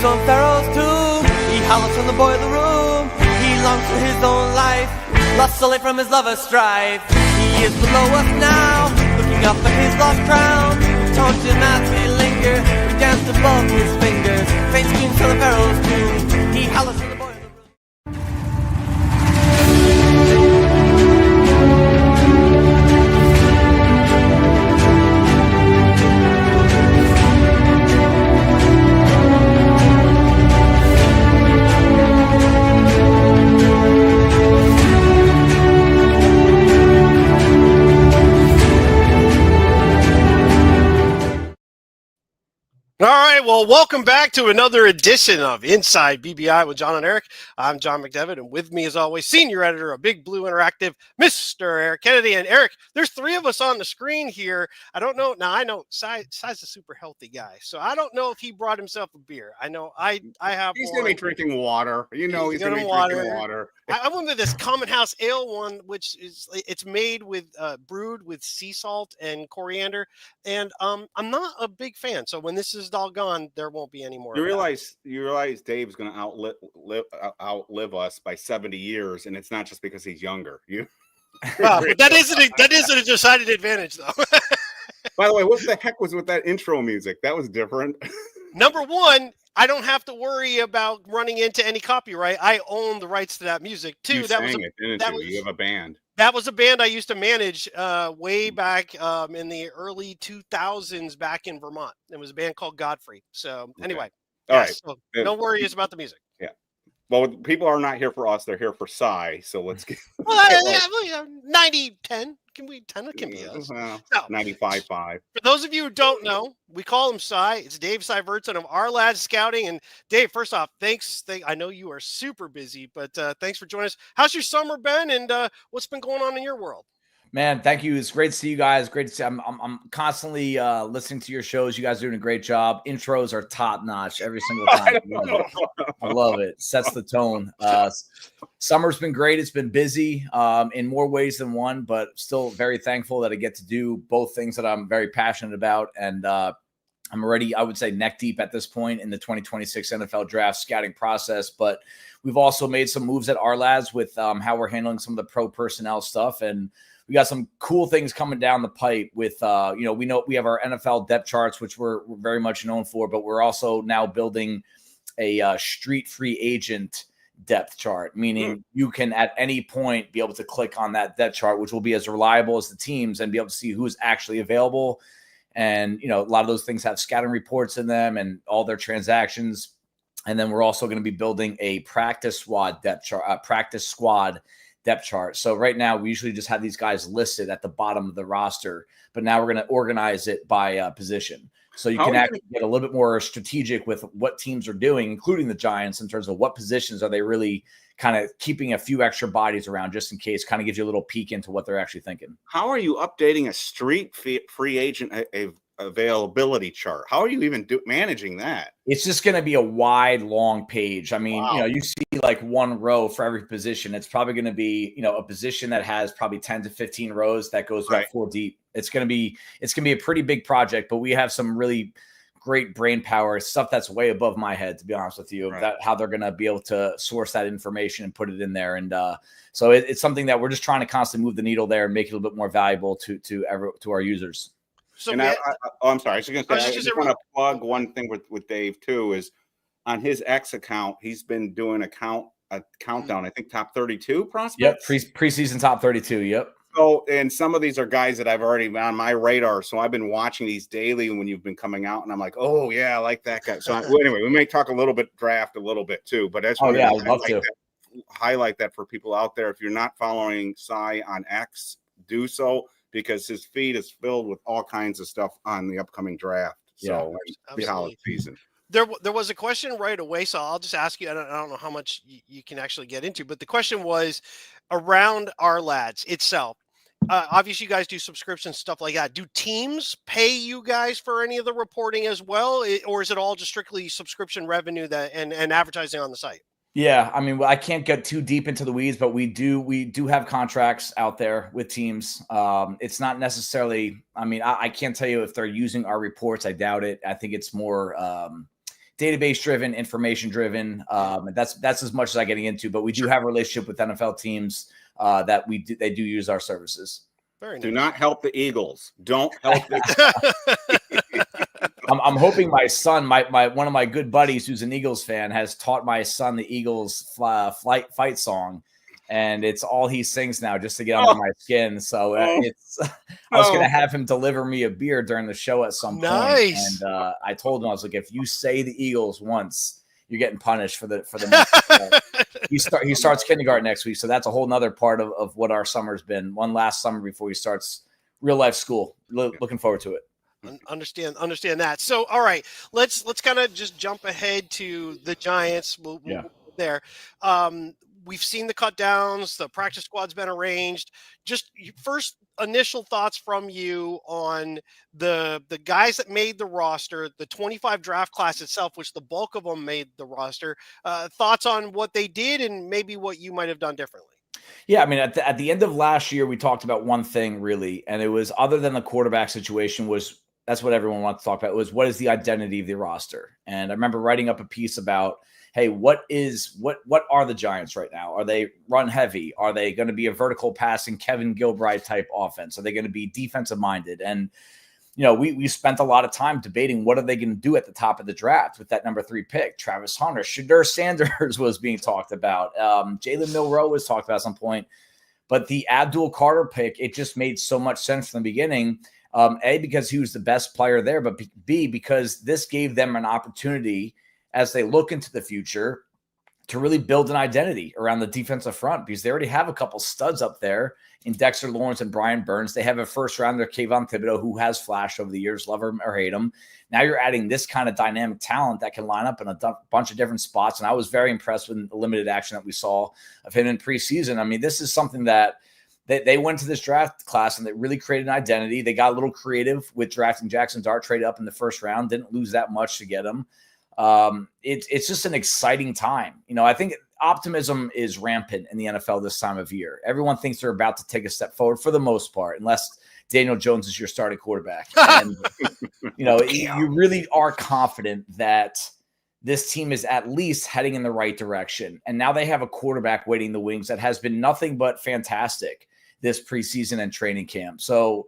on Pharaoh's tomb. He hollers from the boiler room. He longs for his own life, lost solely from his lover's strife. He is below us now, looking up at his lost crown. We taunt him as we linger, we dance above his fingers. Faint screams from the Pharaoh's tomb. He hollers from the boiler room. All right, well, welcome back to another edition of Inside BBI with John and Eric. I'm John McDevitt, and with me, as always, senior editor of Big Blue Interactive, Mr. Eric Kennedy. And Eric, there's three of us on the screen here. I don't know. Now, I know Sy's a super healthy guy, so I don't know if he brought himself a beer. I know I have He's one. going to be drinking water. You know he's going to be drinking water. I went with this Common House Ale one, which is it's made with brewed with sea salt and coriander, and I'm not a big fan. So when this is all gone, there won't be any more. You realize Dave's going to outlive us by 70 years, and it's not just because he's younger. Well, but that isn't a decided advantage, though. By the way, what the heck was with that intro music? That was different. Number one, I don't have to worry about running into any copyright. I own the rights to that music too. You have a band. That was a band I used to manage way back in the early 2000s back in Vermont. It was a band called Godfrey. So anyway, all right. So no worries about the music. Yeah. Well, people are not here for us; they're here for Sy. So let's get. Well, 90-10. Can we 10? It can be us. 95-5. For those of you who don't know, we call him Sy. It's Dave Syvertsen of Ourlads Scouting. And Dave, first off, thanks. I know you are super busy, but thanks for joining us. How's your summer been, and what's been going on in your world? Man, thank you. It's great to see you guys. Great to see. I'm constantly listening to your shows. You guys are doing a great job. Intros are top notch every single time. I love it. Sets the tone. Summer's been great. It's been busy in more ways than one, but still very thankful that I get to do both things that I'm very passionate about. And I'm already, I would say, neck deep at this point in the 2026 NFL draft scouting process. But we've also made some moves at Ourlads with how we're handling some of the pro personnel stuff. And we got some cool things coming down the pipe with, we know we have our NFL depth charts, which we're very much known for, but we're also now building a street free agent depth chart, meaning you can at any point be able to click on that depth chart, which will be as reliable as the teams and be able to see who's actually available. And, a lot of those things have scouting reports in them and all their transactions. And then we're also going to be building a practice squad depth chart. So right now we usually just have these guys listed at the bottom of the roster, but now we're going to organize it by position. So you can actually get a little bit more strategic with what teams are doing, including the Giants, in terms of what positions are they really kind of keeping a few extra bodies around just in case, kind of gives you a little peek into what they're actually thinking. How are you updating a street free agent availability chart? How are you even managing that? It's just going to be a wide, long page. I mean, you see like one row for every position. It's probably going to be, a position that has probably 10 to 15 rows that goes about 4 deep. It's going to be a pretty big project, but we have some really great brain power, stuff that's way above my head, to be honest with you, that how they're going to be able to source that information and put it in there. And so it's something that we're just trying to constantly move the needle there and make it a little bit more valuable to our users. So I'm sorry. I just want to plug one thing with Dave too, is on his X account, he's been doing a countdown. I think top 32 prospects. Yep, preseason top 32. Yep. So, and some of these are guys that I've already on my radar. So I've been watching these daily when you've been coming out, and I'm like, oh yeah, I like that guy. So anyway, we may talk a little bit draft a little bit too, but that's I'd love to highlight that for people out there. If you're not following Sy on X, do so, because his feed is filled with all kinds of stuff on the upcoming draft. So the holiday season. There was a question right away, so I'll just ask you. I don't know how much you can actually get into, but the question was around Ourlads itself. Obviously, you guys do subscription stuff like that. Do teams pay you guys for any of the reporting as well, or is it all just strictly subscription revenue and advertising on the site? Yeah, I mean, I can't get too deep into the weeds, but we do have contracts out there with teams. It's not necessarily. I mean, I can't tell you if they're using our reports. I doubt it. I think it's more database driven, information driven. That's as much as I'm getting into. But we do have a relationship with NFL teams that they do use our services. Very nice. Do not help the Eagles. Don't help the I'm hoping my son, my one of my good buddies who's an Eagles fan, has taught my son the Eagles fight song, and it's all he sings now just to get under my skin. So it's I was going to have him deliver me a beer during the show at some point, and I told him, I was like, if you say the Eagles once, you're getting punished for the next. He starts kindergarten next week, so that's a whole nother part of what our summer's been. One last summer before he starts real life school. Looking forward to it. Understand that. So, all right, let's kind of just jump ahead to the Giants. We'll there. We've seen the cut downs. The practice squad's been arranged. Just first initial thoughts from you on the guys that made the roster, the 25 draft class itself, which the bulk of them made the roster. Thoughts on what they did and maybe what you might have done differently. Yeah, I mean, at the end of last year, we talked about one thing really, and it was, other than the quarterback situation, that's what everyone wants to talk about, was what is the identity of the roster. And I remember writing up a piece about, hey, what are the Giants right now? Are they run heavy? Are they going to be a vertical passing Kevin Gilbride type offense? Are they going to be defensive minded? And, we spent a lot of time debating what are they going to do at the top of the draft with that number 3 pick. Travis Hunter, Shadur Sanders was being talked about. Jalen Milroe was talked about at some point. But the Abdul Carter pick, it just made so much sense from the beginning. A, because he was the best player there, but B, because this gave them an opportunity as they look into the future to really build an identity around the defensive front, because they already have a couple studs up there in Dexter Lawrence and Brian Burns. They have a first rounder, Kayvon Thibodeau, who has flashed over the years, love him or hate him. Now you're adding this kind of dynamic talent that can line up in a bunch of different spots. And I was very impressed with the limited action that we saw of him in preseason. I mean, this is something that they went to this draft class and they really created an identity. They got a little creative with drafting Jaxson Dart, traded up in the first round, didn't lose that much to get him. It's just an exciting time. I think optimism is rampant in the NFL this time of year. Everyone thinks they're about to take a step forward for the most part, unless Daniel Jones is your starting quarterback. And, you really are confident that this team is at least heading in the right direction. And now they have a quarterback waiting in the wings that has been nothing but fantastic this preseason and training camp. So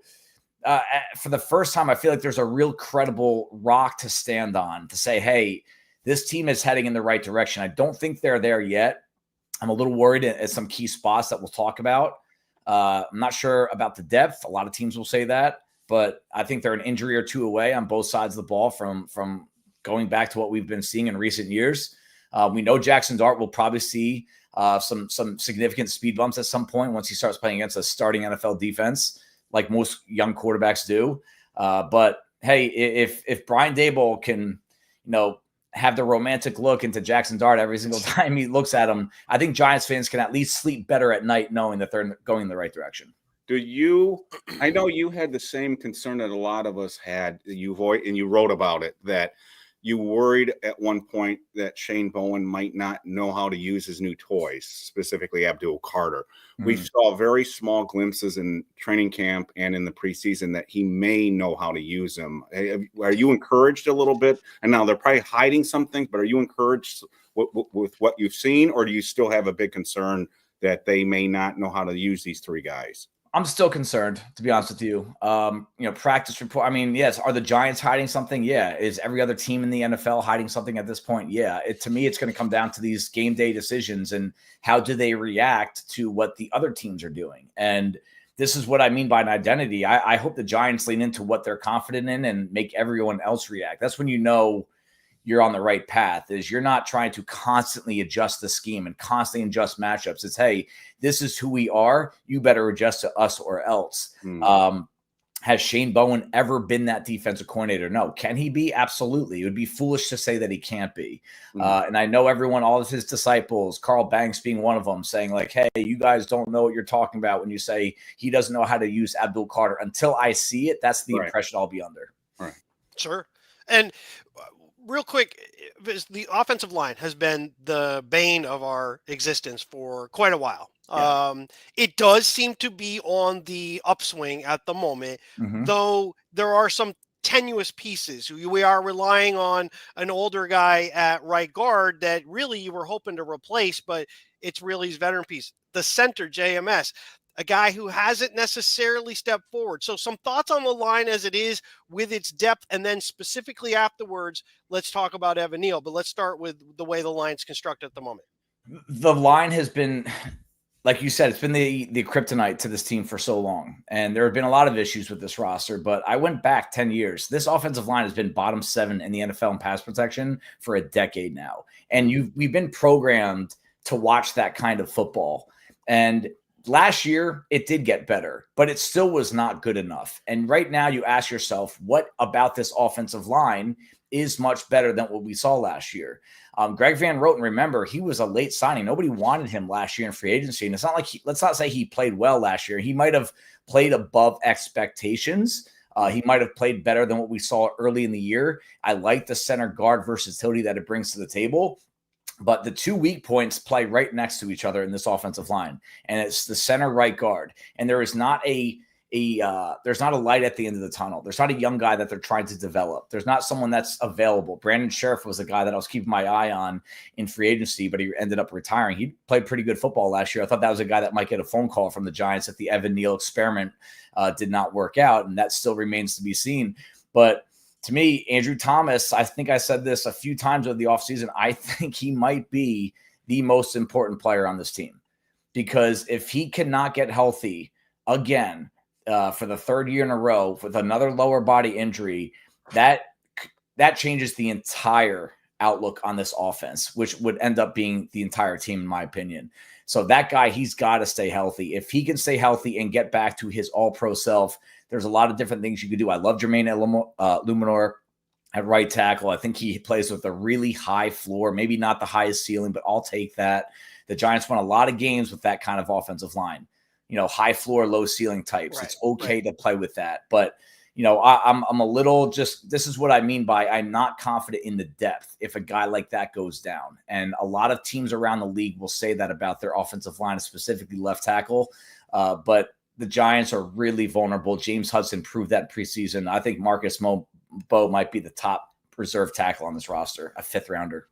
for the first time, I feel like there's a real credible rock to stand on to say, hey, this team is heading in the right direction. I don't think they're there yet. I'm a little worried at some key spots that we'll talk about. I'm not sure about the depth. A lot of teams will say that, but I think they're an injury or two away on both sides of the ball from going back to what we've been seeing in recent years. We know Jaxson Dart will probably see some significant speed bumps at some point once he starts playing against a starting NFL defense, like most young quarterbacks do. But hey, if Brian Daboll can, have the romantic look into Jaxson Dart every single time he looks at him, I think Giants fans can at least sleep better at night knowing that they're going in the right direction. I know you had the same concern that a lot of us had, and you wrote about it, that you worried at one point that Shane Bowen might not know how to use his new toys, specifically Abdul Carter. Mm-hmm. We saw very small glimpses in training camp and in the preseason that he may know how to use them. Are you encouraged a little bit? And now they're probably hiding something, but are you encouraged with what you've seen, or do you still have a big concern that they may not know how to use these 3 guys? I'm still concerned, to be honest with you. Practice report. I mean, yes. Are the Giants hiding something? Yeah. Is every other team in the NFL hiding something at this point? Yeah. To me, it's going to come down to these game day decisions and how do they react to what the other teams are doing. And this is what I mean by an identity. I hope the Giants lean into what they're confident in and make everyone else react. That's when you're on the right path, is you're not trying to constantly adjust the scheme and constantly adjust matchups. It's, hey, this is who we are. You better adjust to us or else. Has Shane Bowen ever been that defensive coordinator? No. Can he be? Absolutely. It would be foolish to say that he can't be. And I know all of his disciples, Carl Banks being one of them, saying like, hey, you guys don't know what you're talking about when you say he doesn't know how to use Abdul Carter. Until I see it, that's the impression I'll be under. Right. Sure. And real quick, the offensive line has been the bane of our existence for quite a while. Yeah. It does seem to be on the upswing at the moment, though there are some tenuous pieces. We are relying on an older guy at right guard that really you were hoping to replace, but it's really his veteran piece. The center, JMS, a guy who hasn't necessarily stepped forward. So some thoughts on the line as it is with its depth, and then specifically afterwards, let's talk about Evan Neal. But let's start with the way the line's constructed at the moment. The line has been, like you said, it's been the kryptonite to this team for so long. And there have been a lot of issues with this roster, but I went back 10 years. This offensive line has been bottom 7 in the NFL in pass protection for a decade now. And we've been programmed to watch that kind of football. And last year, it did get better, but it still was not good enough. And right now, you ask yourself, what about this offensive line is much better than what we saw last year? Greg Van Roten, remember, he was a late signing. Nobody wanted him last year in free agency. And it's not like let's not say he played well last year. He might have played above expectations. He might have played better than what we saw early in the year. I like the center guard versatility that it brings to the table. But the 2 weak points play right next to each other in this offensive line. And it's the center right guard. And there is not there's not a light at the end of the tunnel. There's not a young guy that they're trying to develop. There's not someone that's available. Brandon Sheriff was a guy that I was keeping my eye on in free agency, but he ended up retiring. He played pretty good football last year. I thought that was a guy that might get a phone call from the Giants if the Evan Neal experiment did not work out, and that still remains to be seen. But to me, Andrew Thomas, I think I said this a few times over the offseason, I think he might be the most important player on this team, because if he cannot get healthy again, for the third year in a row with another lower body injury, that changes the entire outlook on this offense, which would end up being the entire team, in my opinion. So that guy, he's got to stay healthy. If he can stay healthy and get back to his all-pro self, there's a lot of different things you could do. I love Jermaine Luminor at right tackle. I think he plays with a really high floor, maybe not the highest ceiling, but I'll take that. The Giants won a lot of games with that kind of offensive line. High floor, low ceiling types. Right, it's okay to play with that. But, I'm a little this is what I mean by I'm not confident in the depth if a guy like that goes down. And a lot of teams around the league will say that about their offensive line, specifically left tackle. But the Giants are really vulnerable. James Hudson proved that preseason. I think Marcus Mbow might be the top reserve tackle on this roster, a 5th rounder.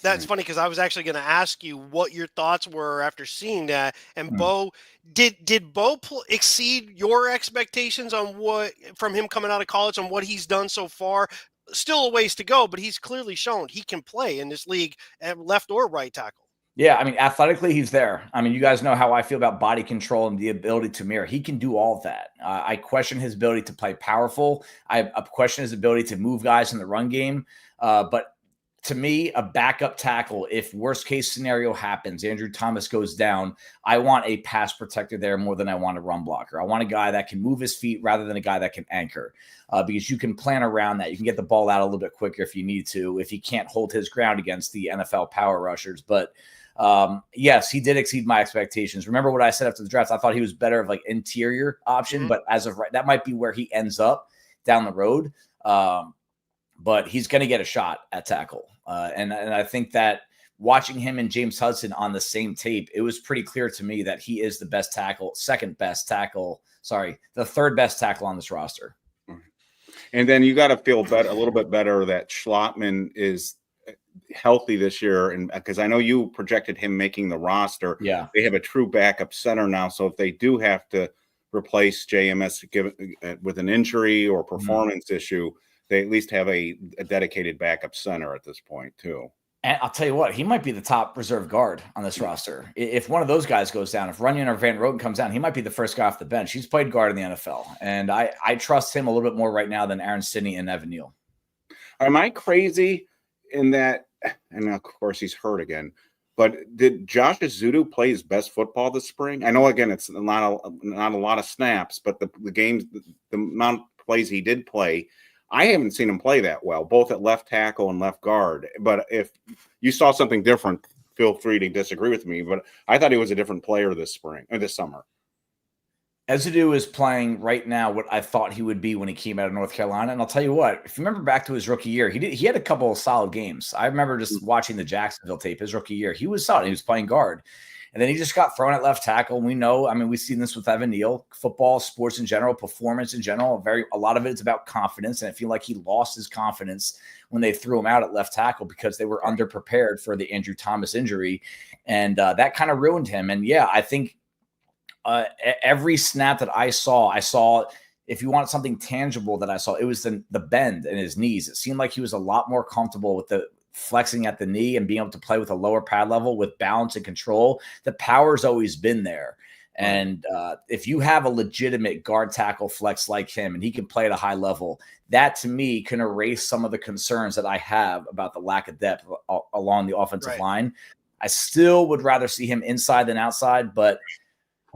That's funny, because I was actually going to ask you what your thoughts were after seeing that. And Bo, did Bo exceed your expectations on from him coming out of college on what he's done so far? Still a ways to go, but he's clearly shown he can play in this league at left or right tackle. Yeah, I mean, athletically, he's there. I mean, you guys know how I feel about body control and the ability to mirror. He can do all of that. I question his ability to play powerful. I question his ability to move guys in the run game. But to me, a backup tackle, if worst case scenario happens, Andrew Thomas goes down, I want a pass protector there more than I want a run blocker. I want a guy that can move his feet rather than a guy that can anchor, because you can plan around that. You can get the ball out a little bit quicker if you need to, if he can't hold his ground against the NFL power rushers. But yes, he did exceed my expectations. Remember what I said after the draft? I thought he was better of like interior option, but as of right, that might be where he ends up down the road. But he's going to get a shot at tackle. And I think that watching him and James Hudson on the same tape, it was pretty clear to me that he is the best tackle, the third best tackle on this roster. And then you got to feel a little bit better that Schlottman is healthy this year. And because I know you projected him making the roster. Yeah. They have a true backup center now. So if they do have to replace JMS with an injury or performance issue, they at least have a dedicated backup center at this point, too. And I'll tell you what, he might be the top reserve guard on this roster. If one of those guys goes down, if Runyon or Van Roten comes down, he might be the first guy off the bench. He's played guard in the NFL. And I trust him a little bit more right now than Aaron Sidney and Evan Neal. Am I crazy in that? And of course, he's hurt again. But did Josh Ezeudu play his best football this spring? I know, again, it's not a lot of snaps, but the games, the amount of plays he did play, I haven't seen him play that well, both at left tackle and left guard. But if you saw something different, feel free to disagree with me. But I thought he was a different player this spring or this summer. Ezeudu is playing right now what I thought he would be when he came out of North Carolina. And I'll tell you what, if you remember back to his rookie year, he had a couple of solid games. I remember just watching the Jacksonville tape his rookie year. He was solid. He was playing guard. And then he just got thrown at left tackle. And we know, I mean, we've seen this with Evan Neal, football, sports in general, performance in general. A lot of it is about confidence. And I feel like he lost his confidence when they threw him out at left tackle because they were underprepared for the Andrew Thomas injury. And that kind of ruined him. And yeah, I think every snap that I saw, if you want something tangible that I saw, it was the bend in his knees. It seemed like he was a lot more comfortable with the flexing at the knee and being able to play with a lower pad level with balance and control. The power's always been there. And if you have a legitimate guard tackle flex like him and he can play at a high level, that to me can erase some of the concerns that I have about the lack of depth along the offensive line. I still would rather see him inside than outside, but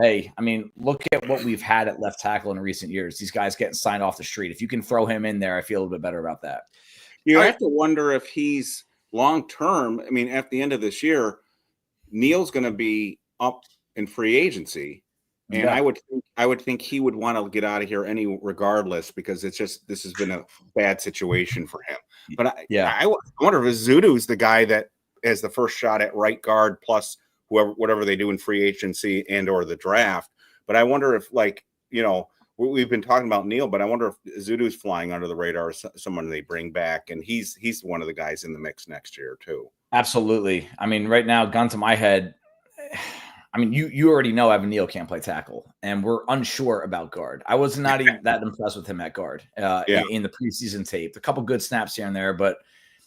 hey, I mean, look at what we've had at left tackle in recent years. These guys getting signed off the street. If you can throw him in there, I feel a little bit better about that. You have to wonder if he's long-term. I mean, at the end of this year, Neal's going to be up in free agency. And I would think he would want to get out of here regardless, because this has been a bad situation for him. But I wonder if Zudu's the guy that has the first shot at right guard plus whatever they do in free agency and or the draft. But I wonder if, like, you know, we've been talking about Neal, but I wonder if Zudu's flying under the radar as someone they bring back, and he's one of the guys in the mix next year too. Absolutely. I mean, right now, gun to my head, I mean, you already know Evan Neal can't play tackle, and we're unsure about guard. I was not even that impressed with him at guard in the preseason tape. A couple good snaps here and there, but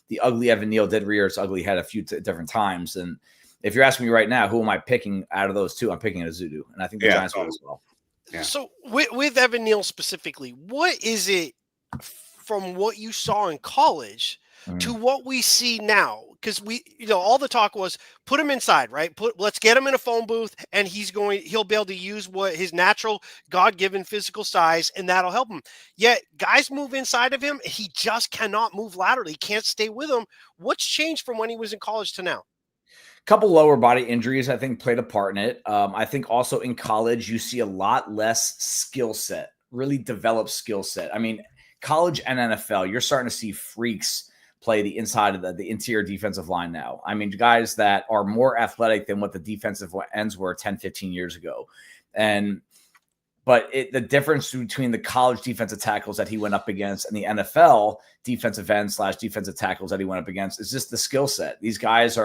the ugly Evan Neal did rear its ugly head a few different times. And if you're asking me right now, who am I picking out of those two? I'm picking a Zudu, and I think the Giants will as well. Yeah. So with Evan Neal specifically, what is it from what you saw in college to what we see now? Because all the talk was put him inside, right? Let's get him in a phone booth, and he'll be able to use what his natural God-given physical size, and that'll help him. Yet guys move inside of him, he just cannot move laterally. He can't stay with him. What's changed from when he was in college to now? Couple lower body injuries, I think, played a part in it. I think also in college, you see a lot less skill set, really developed skill set. I mean, college and NFL, you're starting to see freaks play the inside of the interior defensive line now. I mean, guys that are more athletic than what the defensive ends were 10, 15 years ago. But the difference between the college defensive tackles that he went up against and the NFL defensive ends / defensive tackles that he went up against is just the skill set. These guys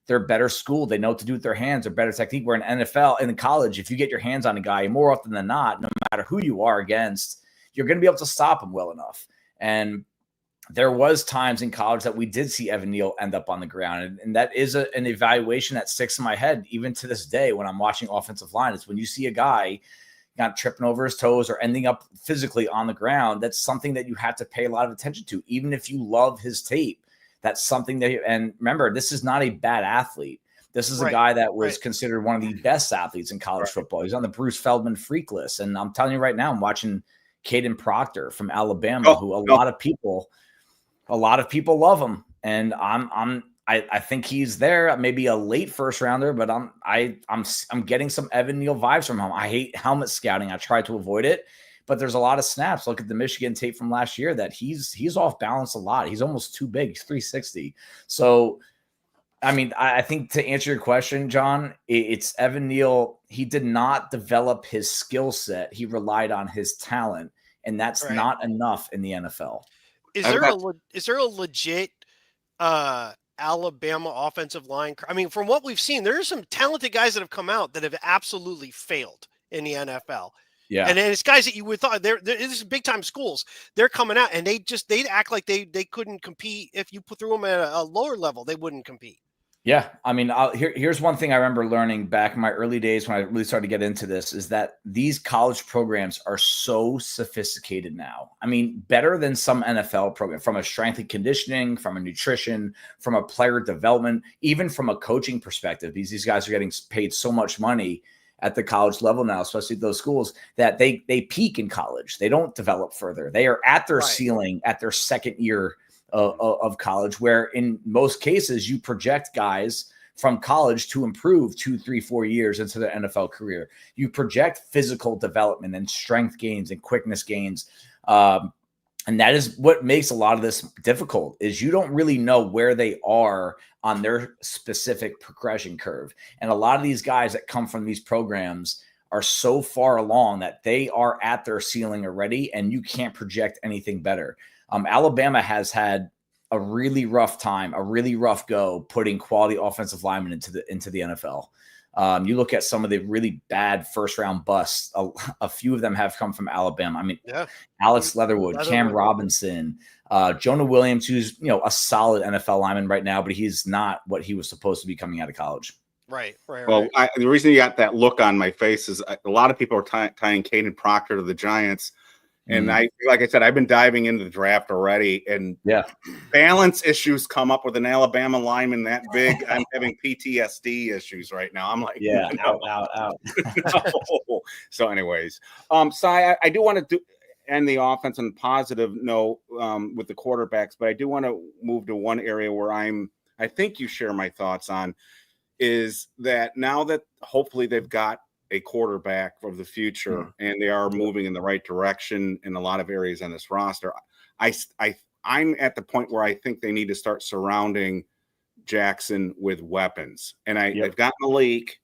they're better schooled. They know what to do with their hands. They're better technique. Where in NFL, in college, if you get your hands on a guy, more often than not, no matter who you are against, you're going to be able to stop him well enough. And there was times in college that we did see Evan Neal end up on the ground. And that is an evaluation that sticks in my head, even to this day, when I'm watching offensive line. It's when you see a guy not tripping over his toes or ending up physically on the ground, that's something that you have to pay a lot of attention to, even if you love his tape. That's something and remember, this is not a bad athlete. This is a guy that was considered one of the best athletes in college football. He's on the Bruce Feldman freak list. And I'm telling you right now, I'm watching Caden Proctor from Alabama, who a lot of people love him. And I think he's there, maybe a late first rounder, but I'm getting some Evan Neal vibes from him. I hate helmet scouting. I try to avoid it. But there's a lot of snaps. Look at the Michigan tape from last year that he's off balance a lot. He's almost too big. He's 360. So, I mean, I think to answer your question, John, it's Evan Neal. He did not develop his skill set. He relied on his talent, and that's not enough in the NFL. Is there a legit Alabama offensive line? I mean, from what we've seen, there are some talented guys that have come out that have absolutely failed in the NFL. Yeah, and then it's guys that you would thought this is big time schools. They're coming out and they act like they couldn't compete. If you threw them at a lower level, they wouldn't compete. Yeah, I mean, here's one thing I remember learning back in my early days when I really started to get into this is that these college programs are so sophisticated now. I mean, better than some NFL program from a strength and conditioning, from a nutrition, from a player development, even from a coaching perspective. These guys are getting paid so much money at the college level now, especially those schools, that they peak in college. They don't develop further. They are at their ceiling at their second year of college, where in most cases you project guys from college to improve 2, 3, 4 years into their NFL career. You project physical development and strength gains and quickness gains. And And that is what makes a lot of this difficult, is you don't really know where they are on their specific progression curve. And a lot of these guys that come from these programs are so far along that they are at their ceiling already, and you can't project anything better. Alabama has had a really rough time, a really rough go putting quality offensive linemen into the NFL. You look at some of the really bad first-round busts. A few of them have come from Alabama. I mean, Alex Leatherwood, Cam Robinson, Jonah Williams, who's a solid NFL lineman right now, but he's not what he was supposed to be coming out of college. Right. Well, the reason you got that look on my face is a lot of people are tying Caden Proctor to the Giants. And like I said, I've been diving into the draft already, and balance issues come up with an Alabama lineman that big. I'm having PTSD issues right now. I'm like, out. No. So, anyways, I do want to end the offense on a positive note with the quarterbacks, but I do want to move to one area where I think you share my thoughts on, is that now that hopefully they've got a quarterback of the future and they are moving in the right direction in a lot of areas on this roster, I'm at the point where I think they need to start surrounding Jaxson with weapons. And I've got Malik,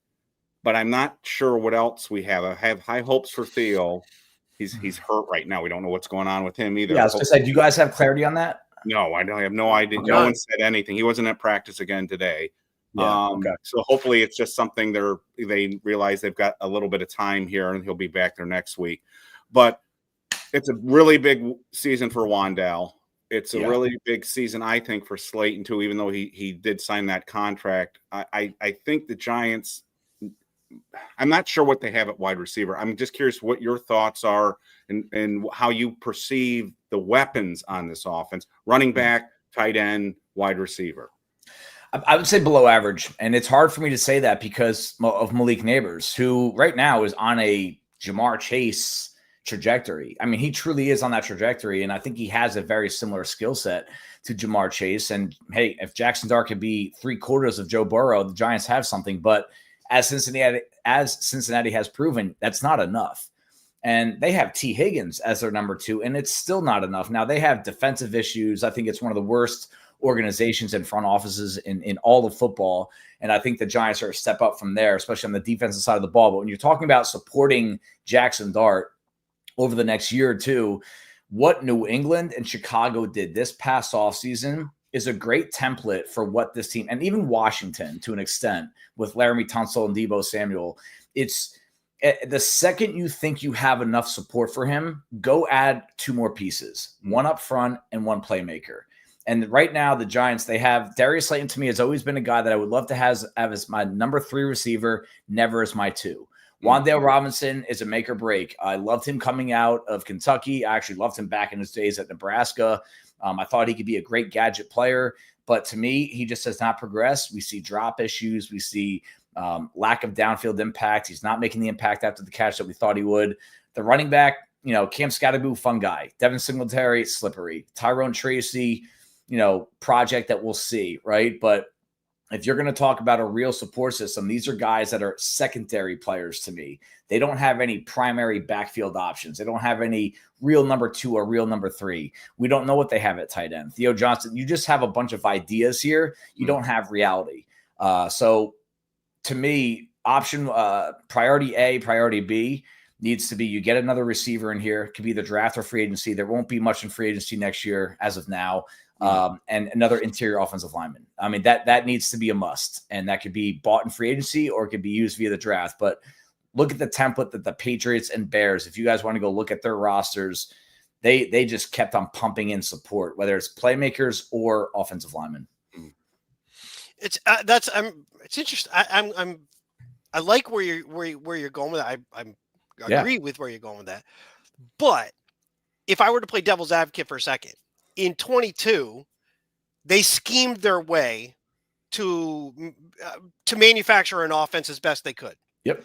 but I'm not sure what else we have. I have high hopes for Theo. He's hurt right now. We don't know what's going on with him either. Yeah, I was going to say, do you guys have clarity on that? No, I have no idea. No one said anything. He wasn't at practice again today. So hopefully it's just something they realize they've got a little bit of time here, and he'll be back there next week. But it's a really big season for Wandale. It's a really big season, I think, for Slayton too, even though he did sign that contract. I think the Giants, I'm not sure what they have at wide receiver. I'm just curious what your thoughts are and how you perceive the weapons on this offense: running back, tight end, wide receiver. I would say below average, and it's hard for me to say that because of Malik Neighbors, who right now is on a Jamar Chase trajectory. I mean, he truly is on that trajectory, and I think he has a very similar skill set to Jamar Chase. And hey, if Jaxson Dart could be 3/4 of Joe Burrow, the Giants have something. But as Cincinnati has proven, that's not enough. And they have T. Higgins as their number 2, and it's still not enough. Now, they have defensive issues. I think it's one of the worst organizations and front offices in all of football. And I think the Giants are a step up from there, especially on the defensive side of the ball. But when you're talking about supporting Jaxson Dart over the next year or two, what New England and Chicago did this past offseason is a great template for what this team, and even Washington to an extent with Laramie Tunsil and Deebo Samuel, it's the second you think you have enough support for him, go add 2 more pieces, one up front and one playmaker. And right now, the Giants, they have Darius Slayton. To me, has always been a guy that I would love to have as my number 3 receiver, never as my 2. Wan'Dale Robinson is a make or break. I loved him coming out of Kentucky. I actually loved him back in his days at Nebraska. I thought he could be a great gadget player, but to me, he just has not progressed. We see drop issues. We see lack of downfield impact. He's not making the impact after the catch that we thought he would. The running back, Cam Skattebo, fun guy. Devin Singletary, slippery. Tyrone Tracy, project that we'll see, right? But if you're going to talk about a real support system, these are guys that are secondary players to me. They don't have any primary backfield options. They don't have any real number 2 or real number 3. We don't know what they have at tight end. Theo Johnson, you just have a bunch of ideas here. You don't have reality. So to me, option priority A, priority B needs to be you get another receiver in here. It could be the draft or free agency. There won't be much in free agency next year as of now. And another interior offensive lineman. I mean, that needs to be a must, and that could be bought in free agency or it could be used via the draft. But look at the template that the Patriots and Bears, if you guys want to go look at their rosters, they just kept on pumping in support, whether it's playmakers or offensive linemen. It's interesting. I like where you're going with that. I agree with where you're going with that. But if I were to play devil's advocate for a second, in 22, they schemed their way to manufacture an offense as best they could. Yep.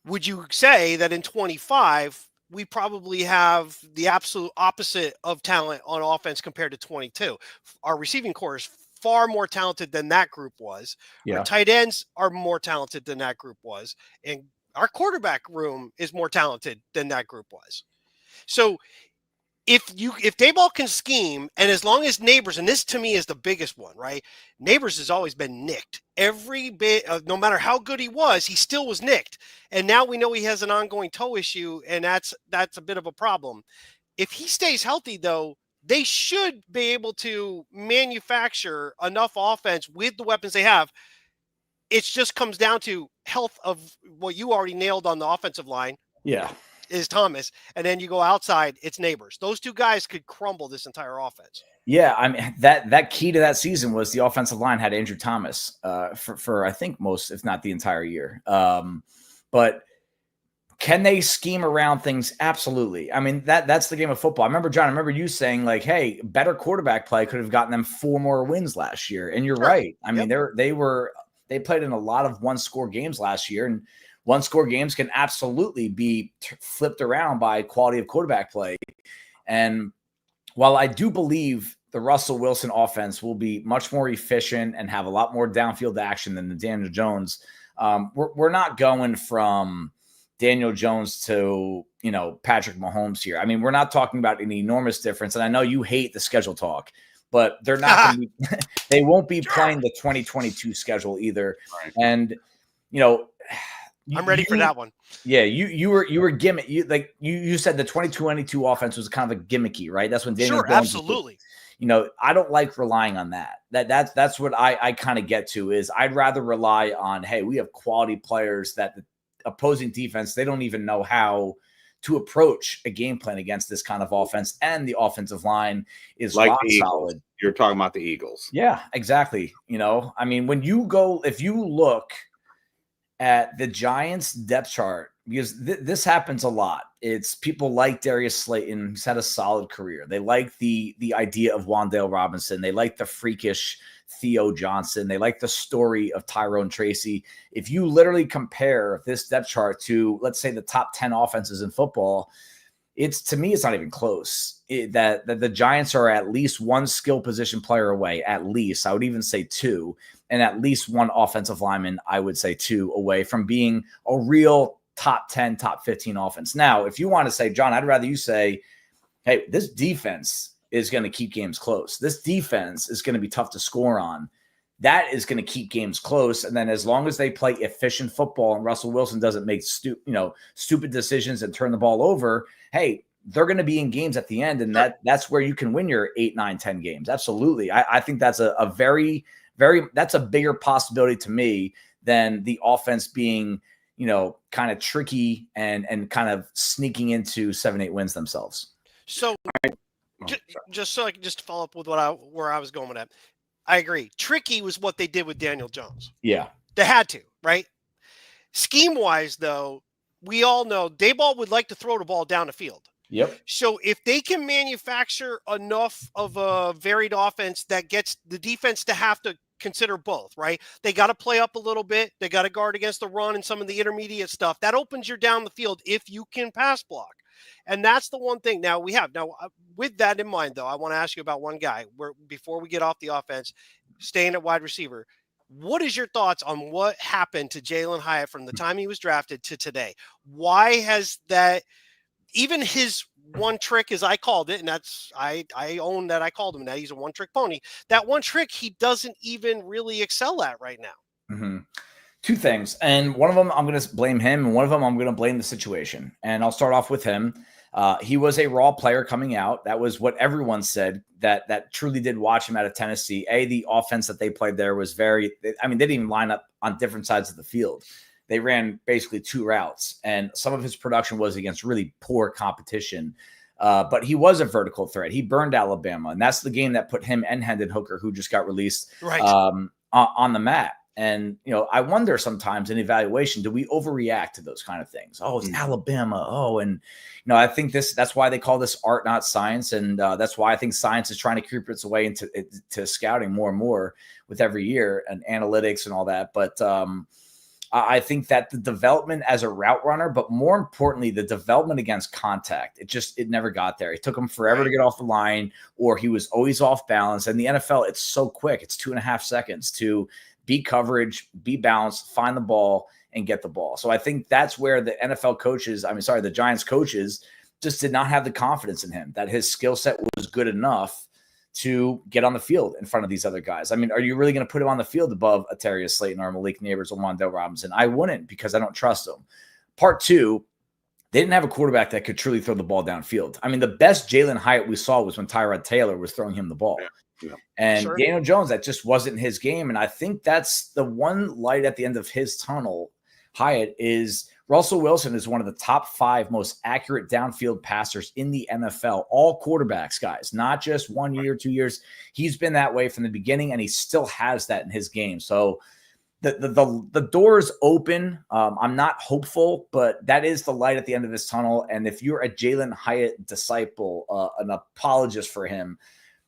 Would you say that in 25, we probably have the absolute opposite of talent on offense compared to 22? Our receiving core is far more talented than that group was. Yeah. Our tight ends are more talented than that group was. And our quarterback room is more talented than that group was. So if Dayball can scheme, and as long as Neighbors, and this to me is the biggest one, right? Neighbors has always been nicked every bit of, no matter how good he still was nicked. And now we know he has an ongoing toe issue, and that's a bit of a problem. If he stays healthy, though, they should be able to manufacture enough offense with the weapons they have. It just comes down to health of what you already nailed on the offensive line. Yeah. Is Thomas, and then you go outside, it's Neighbors. Those two guys could crumble this entire offense. Yeah, I mean that key to that season was the offensive line had Andrew Thomas for I think most, if not the entire year. But can they scheme around things? Absolutely. I mean that's the game of football. I remember you saying like, "Hey, better quarterback play could have gotten them 4 more wins last year," and you're right. I mean they played in a lot of one-score games last year, and one-score games can absolutely be flipped around by quality of quarterback play. And while I do believe the Russell Wilson offense will be much more efficient and have a lot more downfield action than the Daniel Jones, we're not going from Daniel Jones to, Patrick Mahomes here. I mean, we're not talking about an enormous difference. And I know you hate the schedule talk, but they're not going to be, they won't be playing the 2022 schedule either. Right. And, I'm ready for that one. Yeah, you were gimmick. You said the 2022 offense was kind of a gimmicky, right? That's when Daniel Jones absolutely. I don't like relying on that. That's what I kind of get to is I'd rather rely on, hey, we have quality players that the opposing defense, they don't even know how to approach a game plan against this kind of offense, and the offensive line is like rock the solid. You're talking about the Eagles. Yeah, exactly. I mean, if you look at the Giants depth chart, because this happens a lot. It's people like Darius Slayton, who's had a solid career. They like the idea of Wan'Dale Robinson. They like the freakish Theo Johnson. They like the story of Tyrone Tracy. If you literally compare this depth chart to, let's say, the top 10 offenses in football, to me, it's not even close. That the Giants are at least one skill position player away, at least. I would even say 2. And at least one offensive lineman, I would say 2 away from being a real top 10, top 15 offense. Now, if you want to say, John, I'd rather you say, hey, this defense is going to keep games close. This defense is going to be tough to score on. That is going to keep games close. And then as long as they play efficient football and Russell Wilson doesn't make stupid decisions and turn the ball over, hey, they're going to be in games at the end. And that's where you can win your 8, 9, 10 games. Absolutely. I think that's a very that's a bigger possibility to me than the offense being, kind of tricky and kind of sneaking into 7, 8 wins themselves. So just to follow up with where I was going with that. I agree. Tricky was what they did with Daniel Jones. Yeah. They had to, right? Scheme wise though, we all know Dayball would like to throw the ball down the field. Yep. So if they can manufacture enough of a varied offense that gets the defense to have to consider both, right? They got to play up a little bit. They got to guard against the run and some of the intermediate stuff. That opens you down the field if you can pass block. And that's the one thing. Now, with that in mind, though, I want to ask you about one guy before we get off the offense, staying at wide receiver. What is your thoughts on what happened to Jaylen Hyatt from the time he was drafted to today? Why has that, even his one trick, as I called it, and that's I own that I called him that he's a one-trick pony. That one trick he doesn't even really excel at right now. Mm-hmm. 2 things, and one of them I'm going to blame him, and one of them I'm going to blame the situation. And I'll start off with him. He was a raw player coming out. That was what everyone said that truly did watch him out of Tennessee. The offense that they played there was they didn't even line up on different sides of the field. They ran basically 2 routes, and some of his production was against really poor competition. But he was a vertical threat. He burned Alabama, and that's the game that put him and Hendon Hooker, who just got released, on the map. And, I wonder sometimes in evaluation, do we overreact to those kind of things? Oh, it's Alabama. Oh, and, I think that's why they call this art, not science. And that's why I think science is trying to creep its way into scouting more and more with every year and analytics and all that. But I think that the development as a route runner, but more importantly, the development against contact, it never got there. It took him forever to get off the line, or he was always off balance. And the NFL, it's so quick. It's 2.5 seconds to beat coverage, be balanced, find the ball, and get the ball. So I think that's where the Giants coaches, just did not have the confidence in him that his skill set was good enough to get on the field in front of these other guys. I mean, are you really going to put him on the field above a Terrius Slayton or Malik Neighbors or Wan'Dale Robinson? I wouldn't, because I don't trust them. Part two, they didn't have a quarterback that could truly throw the ball downfield. I mean, the best Jaylen Hyatt we saw was when Tyrod Taylor was throwing him the ball. Yeah. And Sure. Daniel Jones, that just wasn't his game. And I think that's the one light at the end of his tunnel, Hyatt, is Russell Wilson is one of the top 5 most accurate downfield passers in the NFL. All quarterbacks, guys, not just 1 year, 2 years. He's been that way from the beginning, and he still has that in his game. So the door is open. I'm not hopeful, but that is the light at the end of his tunnel. And if you're a Jaylen Hyatt disciple, an apologist for him,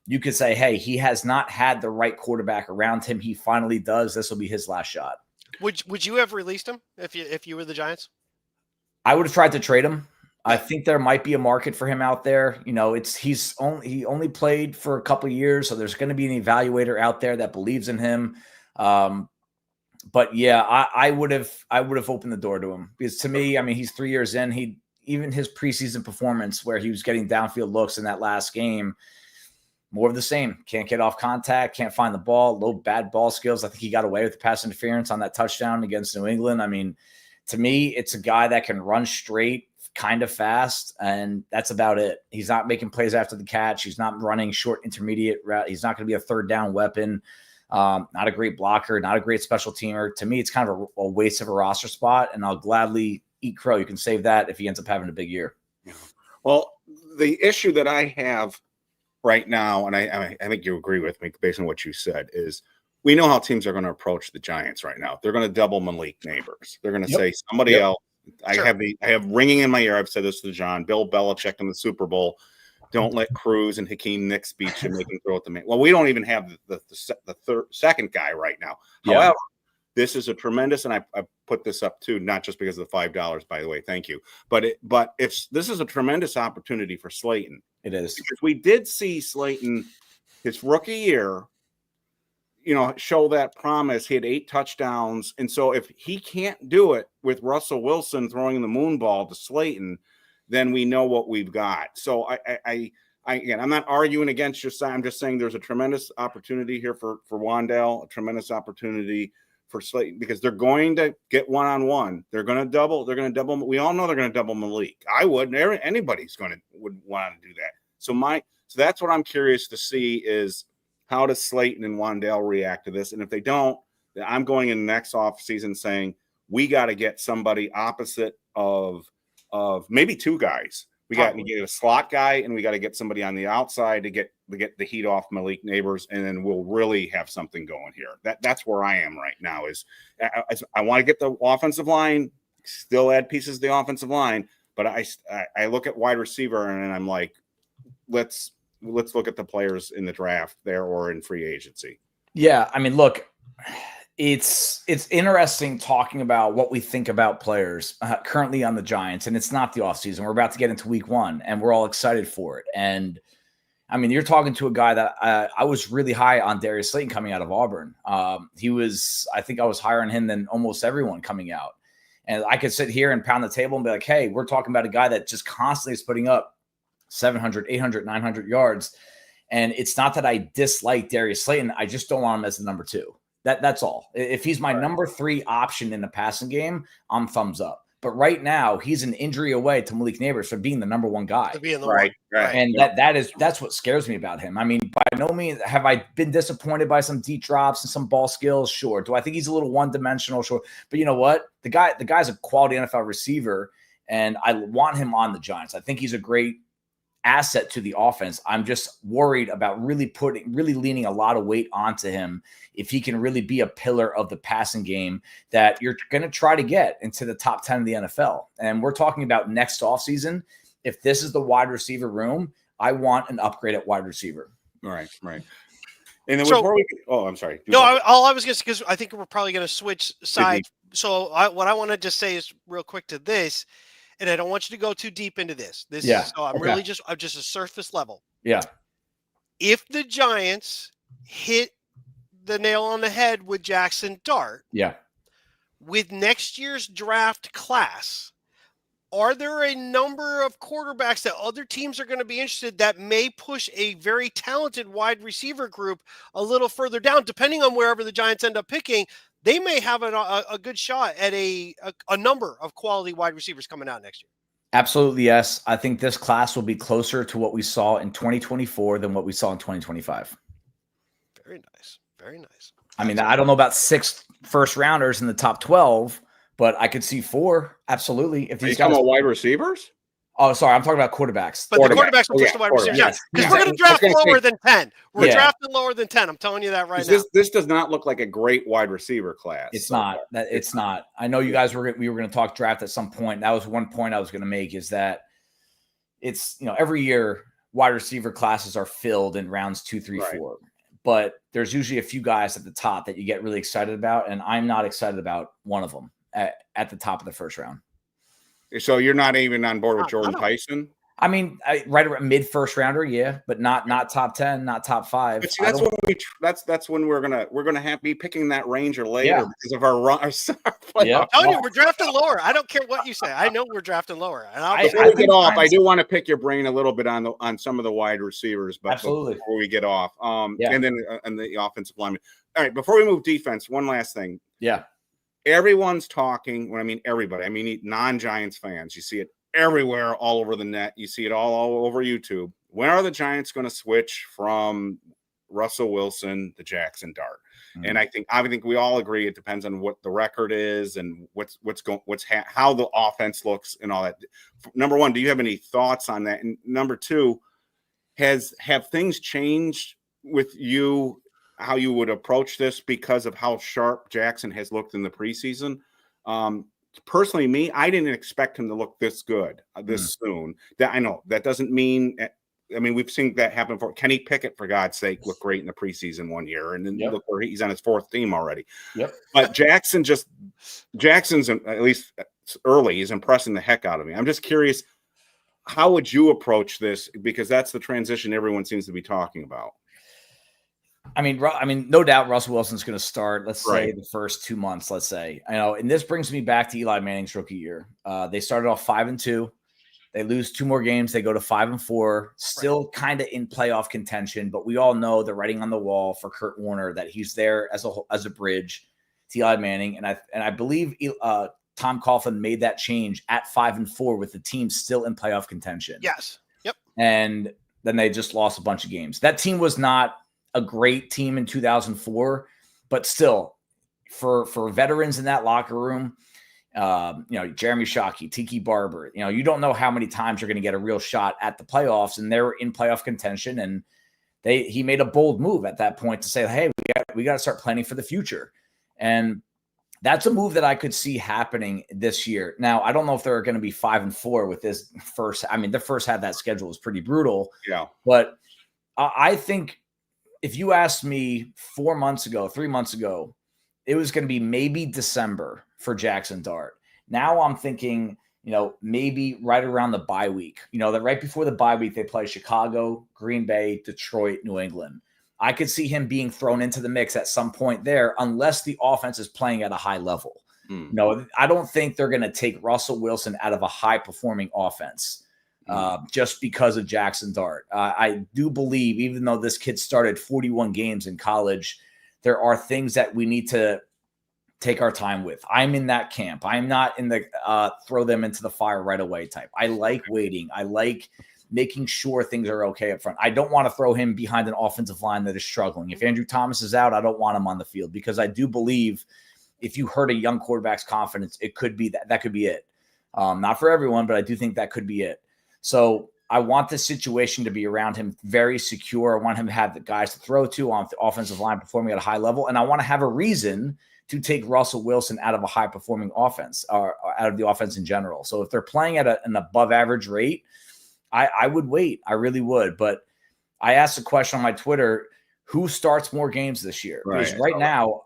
you could say, hey, he has not had the right quarterback around him. He finally does. This will be his last shot. Would you have released him if you were the Giants? I would have tried to trade him. I think there might be a market for him out there. You know, he only played for a couple of years, so there's going to be an evaluator out there that believes in him. But yeah, I would have opened the door to him, because to me, I mean, he's 3 years in. Even his preseason performance where he was getting downfield looks in that last game, more of the same. Can't get off contact, can't find the ball, low bad ball skills. I think he got away with the pass interference on that touchdown against New England. I mean, to me, it's a guy that can run straight, kind of fast, and that's about it. He's not making plays after the catch. He's not running short intermediate route. He's not going to be a third down weapon. Not a great blocker, not a great special teamer. To me, it's kind of a waste of a roster spot, and I'll gladly eat crow. You can save that if he ends up having a big year. Yeah. Well, the issue that I have right now, and I think you agree with me based on what you said, is we know how teams are going to approach the Giants right now. They're going to double Malik Neighbors. They're going to say somebody else. Sure. I have ringing in my ear. I've said this to John. Bill Belichick in the Super Bowl. Don't let Cruz and Hakeem Nicks beat you and make him throw at the man. Well, we don't even have the second guy right now. Yeah. However, this is a tremendous, and I put this up too, not just because of the $5, by the way, thank you. But if this is a tremendous opportunity for Slayton. It is. Because we did see Slayton his rookie year, show that promise. He had 8 touchdowns. And so if he can't do it with Russell Wilson throwing the moon ball to Slayton, then we know what we've got. So again, I'm not arguing against your side. I'm just saying there's a tremendous opportunity here for Wan'Dale, a tremendous opportunity for Slayton, because they're going to get one-on-one. They're going to double. We all know they're going to double Malik. I would. Anybody's would want to do that. So that's what I'm curious to see is how does Slayton and Wan'Dale react to this? And if they don't, then I'm going in the next offseason saying we got to get somebody opposite of maybe 2 guys. We got to get a slot guy, and we got to get somebody on the outside to get the heat off Malik Neighbors, and then we'll really have something going here. That's where I am right now. Is I want to get the offensive line, still add pieces to the offensive line, but I look at wide receiver and I'm like, let's look at the players in the draft there or in free agency. Yeah, I mean, look, it's interesting talking about what we think about players currently on the Giants, and it's not the offseason. We're about to get into week 1, and we're all excited for it. And, I mean, you're talking to a guy that I was really high on, Darius Slayton, coming out of Auburn. I think I was higher on him than almost everyone coming out. And I could sit here and pound the table and be like, hey, we're talking about a guy that just constantly is putting up 700, 800, 900 yards. And it's not that I dislike Darius Slayton. I just don't want him as the number 2. That's all. If he's my number 3 option in the passing game, I'm thumbs up. But right now, he's an injury away to Malik Neighbors for being the number 1 guy. Right. And that's what scares me about him. I mean, by no means have I been disappointed by some deep drops and some ball skills. Sure. Do I think he's a little one-dimensional? Sure. But you know what? The guy's a quality NFL receiver, and I want him on the Giants. I think he's a great asset to the offense. I'm just worried about really leaning a lot of weight onto him if he can really be a pillar of the passing game that you're going to try to get into the top 10 of the NFL. And we're talking about next offseason. If this is the wide receiver room, I want an upgrade at wide receiver. Right. And then I'm sorry. All I was going to say, because I think we're probably going to switch sides. So what I want to just say is real quick to this, and I don't want you to go too deep into this. I'm just a surface level. Yeah. If the Giants hit the nail on the head with Jaxson Dart, yeah, with next year's draft class, are there a number of quarterbacks that other teams are going to be interested that may push a very talented wide receiver group a little further down, depending on wherever the Giants end up picking? They may have a good shot at a number of quality wide receivers coming out next year. Absolutely, yes. I think this class will be closer to what we saw in 2024 than what we saw in 2025. Very nice. Very nice. I mean, I don't know about 6 first-rounders in the top 12, but I could see 4. Absolutely. If these guys are wide receivers? Oh, sorry. I'm talking about quarterbacks. But the quarterbacks will push the wide receivers. Yes. Because we're going to draft lower than 10. We're drafting lower than 10. I'm telling you that right now. This does not look like a great wide receiver class. It's not. It's not. I know you guys we were going to talk draft at some point. That was one point I was going to make, is that it's, every year wide receiver classes are filled in rounds 2, 3, 4. But there's usually a few guys at the top that you get really excited about, and I'm not excited about one of them at the top of the first round. So you're not even on board with Jordan Tyson? I mean, right around mid first rounder, yeah, but not top 10, not top 5. But see, that's when we're gonna have be picking that Ranger later because of our run. I'm telling you, we're drafting lower. I don't care what you say. I know we're drafting lower. And before we get off, I do want to pick your brain a little bit on some of the wide receivers, but absolutely before we get off, and then and the offensive lineman. All right, before we move defense, one last thing. Yeah. Everyone's talking. When I mean everybody, I mean non-Giants fans. You see it everywhere, all over the net. You see it all over YouTube. When are the Giants going to switch from Russell Wilson to Jaxson Dart? Mm-hmm. And I think we all agree it depends on what the record is and how the offense looks and all that. Number one, do you have any thoughts on that? And number two, have things changed with you? How you would approach this because of how sharp Jaxson has looked in the preseason. Personally, me, I didn't expect him to look this good this soon. That I know that doesn't mean. I mean, we've seen that happen for Kenny Pickett, for God's sake, looked great in the preseason one year, and then look where he's on his 4th team already. Yep. But Jackson's at least early. He's impressing the heck out of me. I'm just curious, how would you approach this? Because that's the transition everyone seems to be talking about. I mean, no doubt Russell Wilson's going to start, let's say, the first 2 months, let's say. And this brings me back to Eli Manning's rookie year. They started off 5-2. They lose 2 more games. They go to 5-4, still kind of in playoff contention. But we all know the writing on the wall for Kurt Warner that he's there as a bridge to Eli Manning. And I believe Tom Coughlin made that change at 5-4 with the team still in playoff contention. Yes. Yep. And then they just lost a bunch of games. That team was not a great team in 2004, but still for veterans in that locker room, Jeremy Shockey, Tiki Barber, you don't know how many times you're going to get a real shot at the playoffs, and they're in playoff contention. And he made a bold move at that point to say, hey, we got to start planning for the future. And that's a move that I could see happening this year. Now, I don't know if they're going to be 5-4 with this first. I mean, the first half of that schedule was pretty brutal. Yeah. But I think, if you asked me 3 months ago, it was going to be maybe December for Jaxson Dart. Now I'm thinking, maybe right around the bye week. That right before the bye week, they play Chicago, Green Bay, Detroit, New England. I could see him being thrown into the mix at some point there, unless the offense is playing at a high level. I don't think they're going to take Russell Wilson out of a high-performing offense. Just because of Jaxson Dart. I do believe, even though this kid started 41 games in college, there are things that we need to take our time with. I'm in that camp. I'm not in the throw them into the fire right away type. I like waiting. I like making sure things are okay up front. I don't want to throw him behind an offensive line that is struggling. If Andrew Thomas is out, I don't want him on the field, because I do believe if you hurt a young quarterback's confidence, it could be that could be it. Not for everyone, but I do think that could be it. So I want this situation to be around him very secure. I want him to have the guys to throw to on the offensive line performing at a high level. And I want to have a reason to take Russell Wilson out of a high-performing offense, or out of the offense in general. So if they're playing at an above-average rate, I would wait. I really would. But I asked a question on my Twitter, who starts more games this year? Because right now,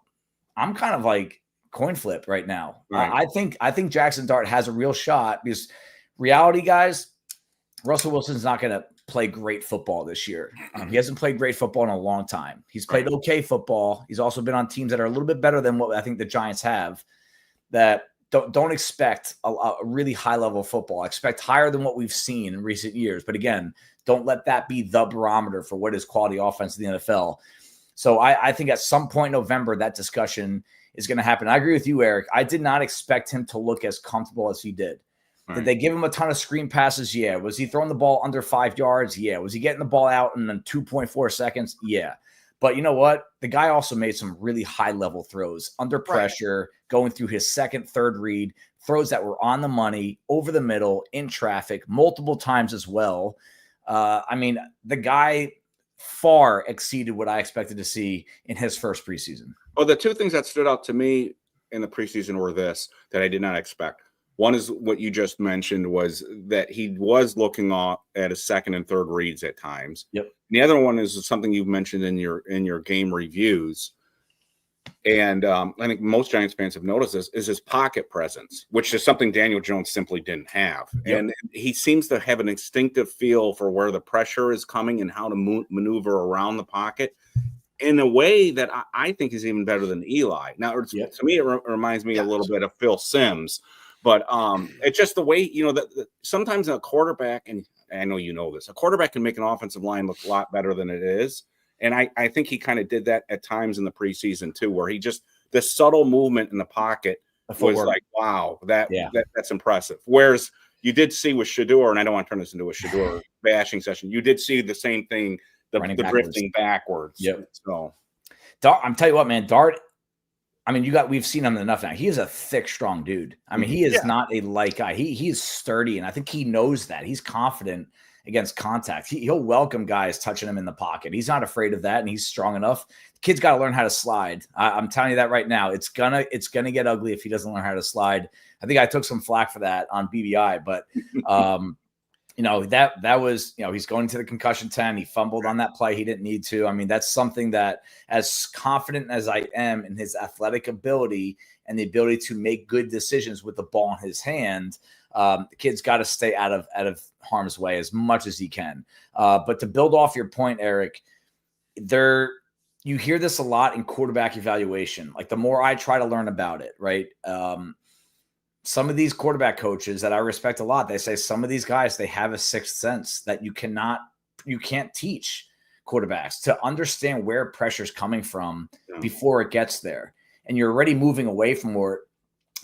I'm kind of like coin flip right now. I think Jaxson Dart has a real shot, because reality, guys, Russell Wilson's not going to play great football this year. He hasn't played great football in a long time. He's played okay football. He's also been on teams that are a little bit better than what I think the Giants have, that don't expect a really high level of football. Expect higher than what we've seen in recent years. But again, don't let that be the barometer for what is quality offense in the NFL. So I think at some point in November, that discussion is going to happen. I agree with you, Eric. I did not expect him to look as comfortable as he did. Right. Did they give him a ton of screen passes? Yeah. Was he throwing the ball under 5 yards? Yeah. Was he getting the ball out in 2.4 seconds? Yeah. But you know what? The guy also made some really high-level throws under pressure, going through his second, third read, throws that were on the money, over the middle, in traffic, multiple times as well. I mean, the guy far exceeded what I expected to see in his first preseason. Well, the two things that stood out to me in the preseason were that I did not expect. One is what you just mentioned, was that he was looking at his second and third reads at times. Yep. And the other one is something you've mentioned in your game reviews, and I think most Giants fans have noticed this, is his pocket presence, which is something Daniel Jones simply didn't have. Yep. And he seems to have an instinctive feel for where the pressure is coming and how to maneuver around the pocket in a way that I think is even better than Eli. Now, to me, it reminds me a little bit of Phil Simms. But it's just the way, that sometimes a quarterback, and I know you know this, a quarterback can make an offensive line look a lot better than it is. And I think he kind of did that at times in the preseason too, where he just, the subtle movement in the pocket was like, wow, that's impressive. Whereas you did see with Shedeur, and I don't want to turn this into a Shedeur bashing session, you did see the same thing, the drifting backwards. Yep. So Dart, I'm telling you what, man, Dart, I mean, we've seen him enough now. He is a thick, strong dude. I mean, he is not a light guy. He is sturdy, and I think he knows that. He's confident against contact. He'll welcome guys touching him in the pocket. He's not afraid of that, and he's strong enough. The kid's got to learn how to slide. I'm telling you that right now. It's gonna get ugly if he doesn't learn how to slide. I think I took some flack for that on BBI, but that was, he's going to the concussion 10. He fumbled on that play. He didn't need to. I mean, that's something that, as confident as I am in his athletic ability and the ability to make good decisions with the ball in his hand, the kid's got to stay out of harm's way as much as he can. But to build off your point, Eric, you hear this a lot in quarterback evaluation. Like, the more I try to learn about it, right? Some of these quarterback coaches that I respect a lot, they say some of these guys, they have a sixth sense that you can't teach quarterbacks to understand where pressure's coming from before it gets there. And you're already moving away from where,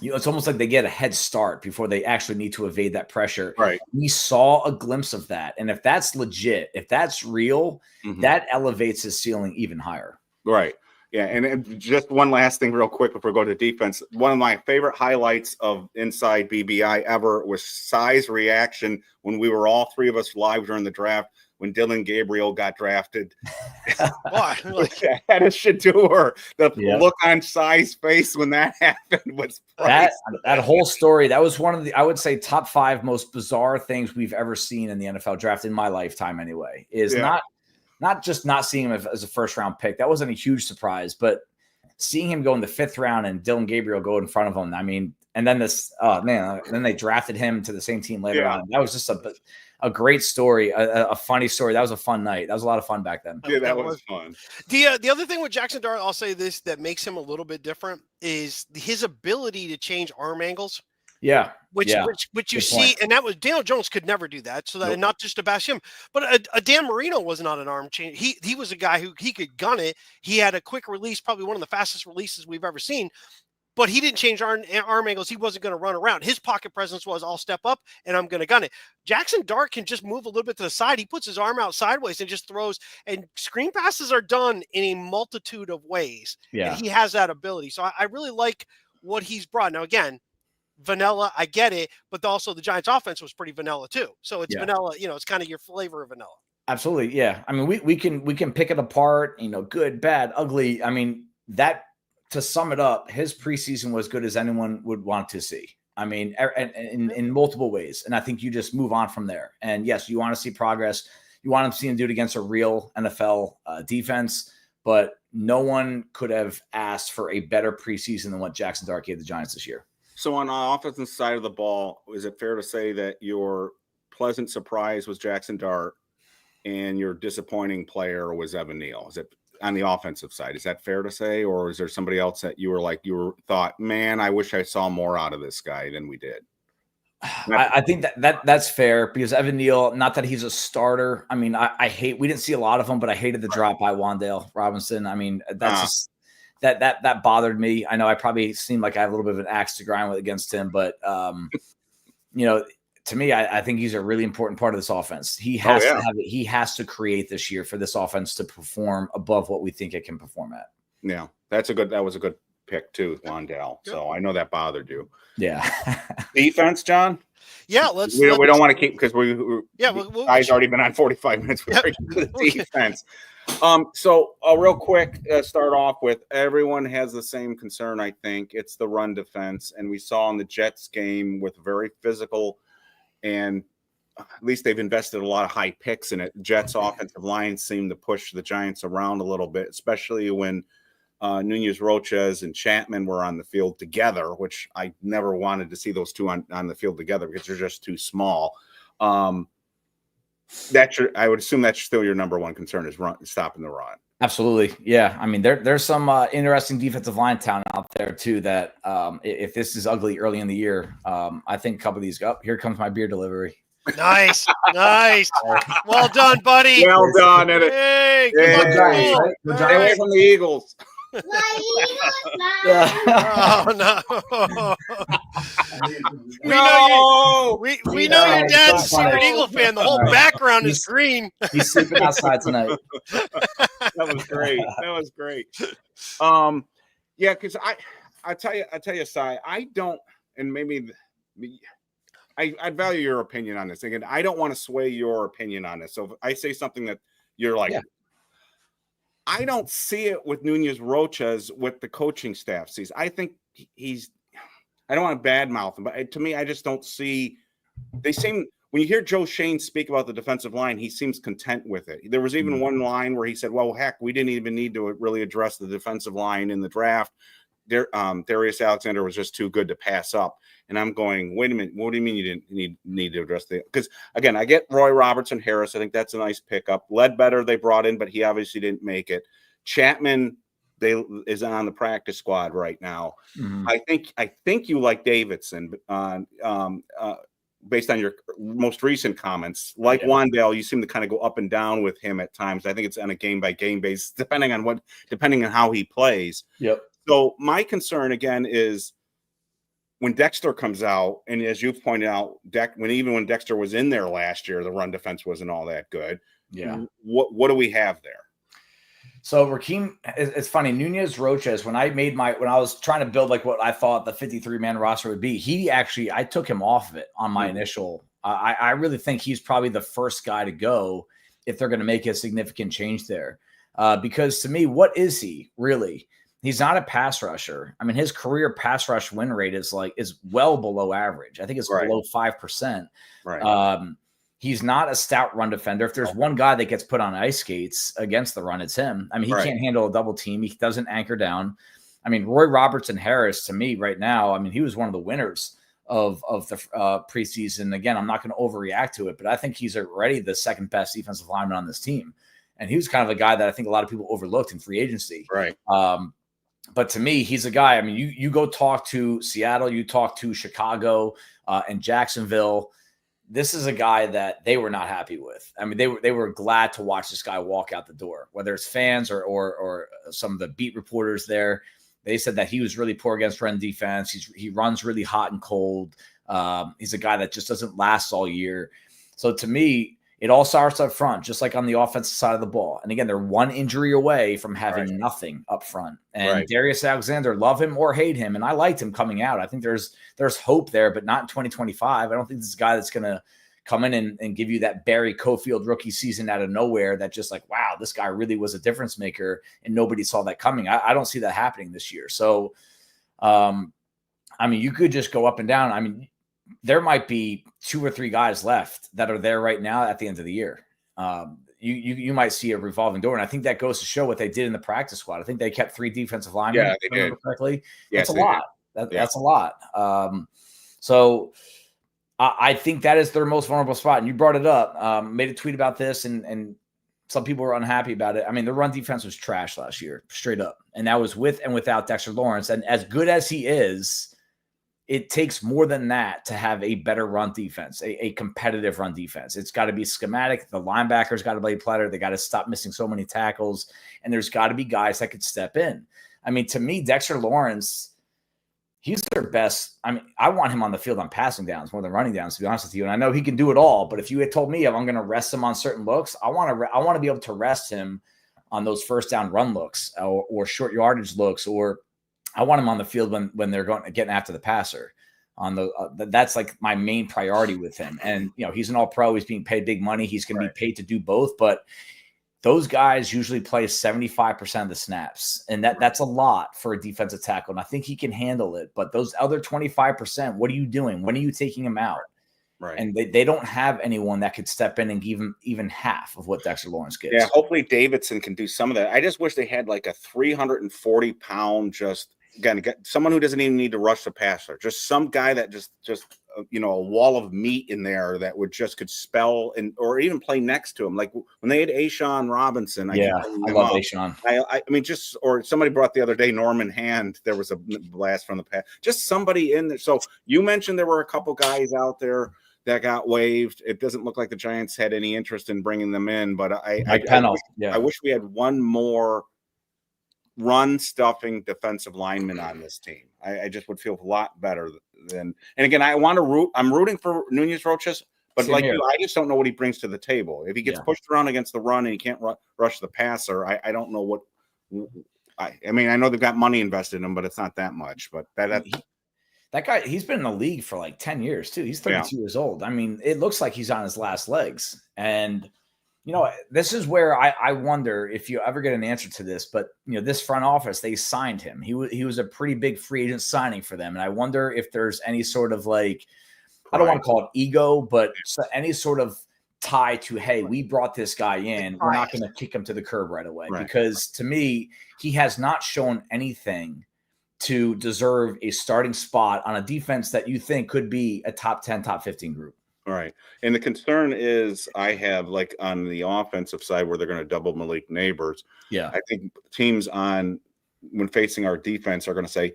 it's almost like they get a head start before they actually need to evade that pressure. Right. We saw a glimpse of that. And if that's legit, if that's real, that elevates his ceiling even higher. Right. Yeah, and just one last thing real quick before we go to defense. One of my favorite highlights of Inside BBI ever was Cy's reaction when we were all three of us live during the draft when Dillon Gabriel got drafted. Ahead of Shedeur. The look on Cy's face when that happened was that whole story. That was one of the, I would say, top 5 most bizarre things we've ever seen in the NFL draft in my lifetime anyway. Not just not seeing him as a first-round pick. That wasn't a huge surprise, but seeing him go in the 5th round and Dillon Gabriel go in front of him, I mean, and then then they drafted him to the same team later on. That was just a great story, a funny story. That was a fun night. That was a lot of fun back then. Yeah, that was fun. The other thing with Jaxson Dart, I'll say this, that makes him a little bit different is his ability to change arm angles. Yeah. Which you see, and that was Daniel Jones could never do that. So that not just to bash him, but a Dan Marino was not an arm change. He was a guy who he could gun it. He had a quick release, probably one of the fastest releases we've ever seen. But he didn't change arm angles. He wasn't going to run around. His pocket presence was, I'll step up and I'm going to gun it. Jaxson Dart can just move a little bit to the side. He puts his arm out sideways and just throws. And screen passes are done in a multitude of ways. Yeah, and he has that ability. So I really like what he's brought. Now, again, vanilla, I get it, but also the Giants offense was pretty vanilla too. So it's vanilla, it's kind of your flavor of vanilla. Absolutely. Yeah. I mean, we can pick it apart, good, bad, ugly. I mean, that, to sum it up, his preseason was good as anyone would want to see. I mean, in multiple ways. And I think you just move on from there. And yes, you want to see progress. You want to see him do it against a real NFL defense, but no one could have asked for a better preseason than what Jaxson Dart gave the Giants this year. So on the offensive side of the ball, is it fair to say that your pleasant surprise was Jaxson Dart and your disappointing player was Evan Neal? Is it on the offensive side. Is that fair to say, or is there somebody else that you thought, man, I wish I saw more out of this guy than we did? I think that's fair because Evan Neal, not that he's a starter. I mean, we didn't see a lot of him, but I hated the drop by Wan'Dale Robinson. I mean, that's just that bothered me. I know I probably seemed like I have a little bit of an axe to grind with against him, but to me, I think he's a really important part of this offense. He has to have it. He has to create this year for this offense to perform above what we think it can perform at. Yeah, that was a good pick too, Wan'Dale. So I know that bothered you. Yeah. Defense, John. Yeah, we don't want to keep because guys already been on 45 minutes with the defense. So real quick, start off with everyone has the same concern. I think it's the run defense, and we saw in the Jets game with very physical, and at least they've invested a lot of high picks in it. Jets offensive line seemed to push the Giants around a little bit, especially when Nunez Roches and Chapman were on the field together, which I never wanted to see those two on the field together because they're just too small. I would assume that's still your number one concern is stopping the run. Absolutely. Yeah. I mean, there's some interesting defensive line talent out there too, that if this is ugly early in the year, I think a couple of these here comes my beer delivery. Nice. Well done, buddy. Well done. Hey, good job. Stay away from the Eagles. Oh no! We know your dad's a secret Eagle fan. The whole background is green. He's sleeping outside tonight. That was great. Yeah, because I tell you, Cy, I don't, and maybe I value your opinion on this. Again, I don't want to sway your opinion on this. So if I say something that you're like. Yeah. I don't see it with Nunez Roches with the coaching staff sees. I think I don't want to badmouth him, but to me, I just don't see. They seem when you hear Joe Shane speak about the defensive line, he seems content with it. There was even one line where he said, "Well, heck, we didn't even need to really address the defensive line in the draft. Darius Alexander was just too good to pass up." And I'm going, wait a minute, what do you mean you didn't need to address the? Because again, I get Roy Robertson Harris. I think that's a nice pickup. Ledbetter they brought in, but he obviously didn't make it. Chapman is on the practice squad right now. Mm-hmm. I think you like Davidson, based on your most recent comments. Like Wan'Dale, you seem to kind of go up and down with him at times. I think it's on a game by game basis, depending on how he plays. Yep. So my concern again is when Dexter comes out, and as you've pointed out, when Dexter was in there last year, the run defense wasn't all that good. Yeah. What do we have there? So Rakeem, it's funny. Nunez Roches, when I was trying to build like what I thought the 53-man roster would be, I took him off of it on my initial. I really think he's probably the first guy to go if they're going to make a significant change there. Because to me, what is he really? He's not a pass rusher. I mean, his career pass rush win rate is well below average. I think it's below 5%. Right. He's not a stout run defender. If there's one guy that gets put on ice skates against the run, it's him. I mean, he can't handle a double team. He doesn't anchor down. I mean, Roy Robertson Harris, to me right now, I mean, he was one of the winners of the preseason. Again, I'm not going to overreact to it, but I think he's already the second best defensive lineman on this team. And he was kind of a guy that I think a lot of people overlooked in free agency. Right. But to me, he's a guy. I mean, you go talk to Seattle, you talk to Chicago and Jacksonville. This is a guy that they were not happy with. I mean, they were glad to watch this guy walk out the door, whether it's fans or some of the beat reporters there. They said that he was really poor against run defense. He runs really hot and cold. He's a guy that just doesn't last all year. So to me, it all starts up front, just like on the offensive side of the ball. And again, they're one injury away from having nothing up front. And Darius Alexander, love him or hate him, and I liked him coming out. I think there's hope there, but not in 2025. I don't think this is a guy that's going to come in and give you that Barry Cofield rookie season out of nowhere that just like, wow, this guy really was a difference maker, and nobody saw that coming. I don't see that happening this year. So, I mean, you could just go up and down. I mean, there might be 2 or 3 guys left that are there right now at the end of the year. You might see a revolving door, and I think that goes to show what they did in the practice squad. I think they kept 3 defensive linemen. Yeah, they did correctly. Yes, that's a lot. That's a lot. So I think that is their most vulnerable spot. And you brought it up. Made a tweet about this, and some people were unhappy about it. I mean, the run defense was trash last year, straight up. And that was with and without Dexter Lawrence. And as good as he is, it takes more than that to have a better run defense, a competitive run defense. It's got to be schematic. The linebackers got to play better. They got to stop missing so many tackles. And there's got to be guys that could step in. I mean, to me, Dexter Lawrence, he's their best. I mean, I want him on the field on passing downs more than running downs, to be honest with you. And I know he can do it all. But if you had told me if I'm going to rest him on certain looks, I want to be able to rest him on those first down run looks or short yardage looks, or I want him on the field when they're getting after the passer. That's like my main priority with him. And he's an all-pro. He's being paid big money. He's going to be paid to do both. But those guys usually play 75% of the snaps, and that's a lot for a defensive tackle. And I think he can handle it. But those other 25%, what are you doing? When are you taking him out? Right. And they don't have anyone that could step in and give him even half of what Dexter Lawrence gets. Yeah, hopefully Davidson can do some of that. I just wish they had like a 340-pound someone who doesn't even need to rush the passer. Just some guy that just a wall of meat in there that could spell or even play next to him. Like when they had Ashawn Robinson. I love Ashawn. I mean, or somebody brought the other day, Norman Hand. There was a blast from the past. Just somebody in there. So you mentioned there were a couple guys out there that got waived. It doesn't look like the Giants had any interest in bringing them in, but I wish we had one more run stuffing defensive lineman on this team. I just would feel a lot better than. And again, I'm rooting for Nunez Roches, but Same here. I just don't know what he brings to the table. If he gets pushed around against the run and he can't rush the passer, I don't know what. I mean, I know they've got money invested in him, but it's not that much. But that guy, he's been in the league for like 10 years too. He's 32 years old. I mean, it looks like he's on his last legs. And this is where I wonder if you ever get an answer to this, but this front office, they signed him. He was a pretty big free agent signing for them. And I wonder if there's any sort of like, I don't want to call it ego, but any sort of tie to, hey, we brought this guy in. We're not going to kick him to the curb right away. Right. Because to me, he has not shown anything to deserve a starting spot on a defense that you think could be a top 10, top 15 group. All right. And the concern is I have like on the offensive side where they're going to double Malik Neighbors. Yeah. I think teams when facing our defense are going to say,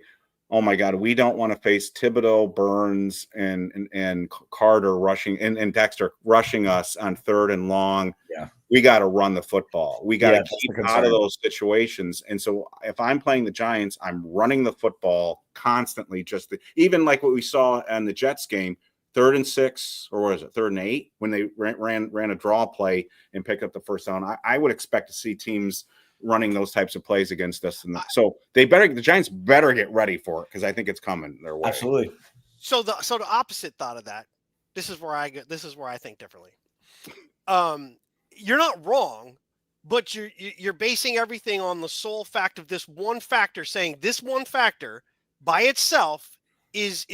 oh my God, we don't want to face Thibodeau, Burns, and Carter rushing and Dexter rushing us on third and long. Yeah. We got to run the football. We got to keep out of those situations. And so if I'm playing the Giants, I'm running the football constantly. Even like what we saw in the Jets game, 3rd and 6, or was it 3rd and 8 when they ran a draw play and picked up the first down? I would expect to see teams running those types of plays against us, and so the Giants better get ready for it because I think it's coming their way. Absolutely. So the opposite thought of that. This is where I think differently. You're not wrong, but you're basing everything on the sole fact of this one factor, saying this one factor by itself is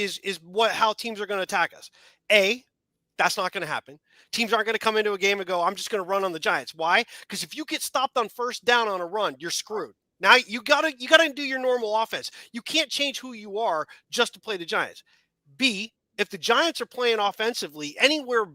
how teams are going to attack us. That's not going to happen. Teams aren't going to come into a game and go, I'm just going to run on the Giants. Why? Because if you get stopped on first down on a run, you're screwed. Now you gotta do your normal offense. You can't change who you are just to play the Giants. B, if the Giants are playing offensively anywhere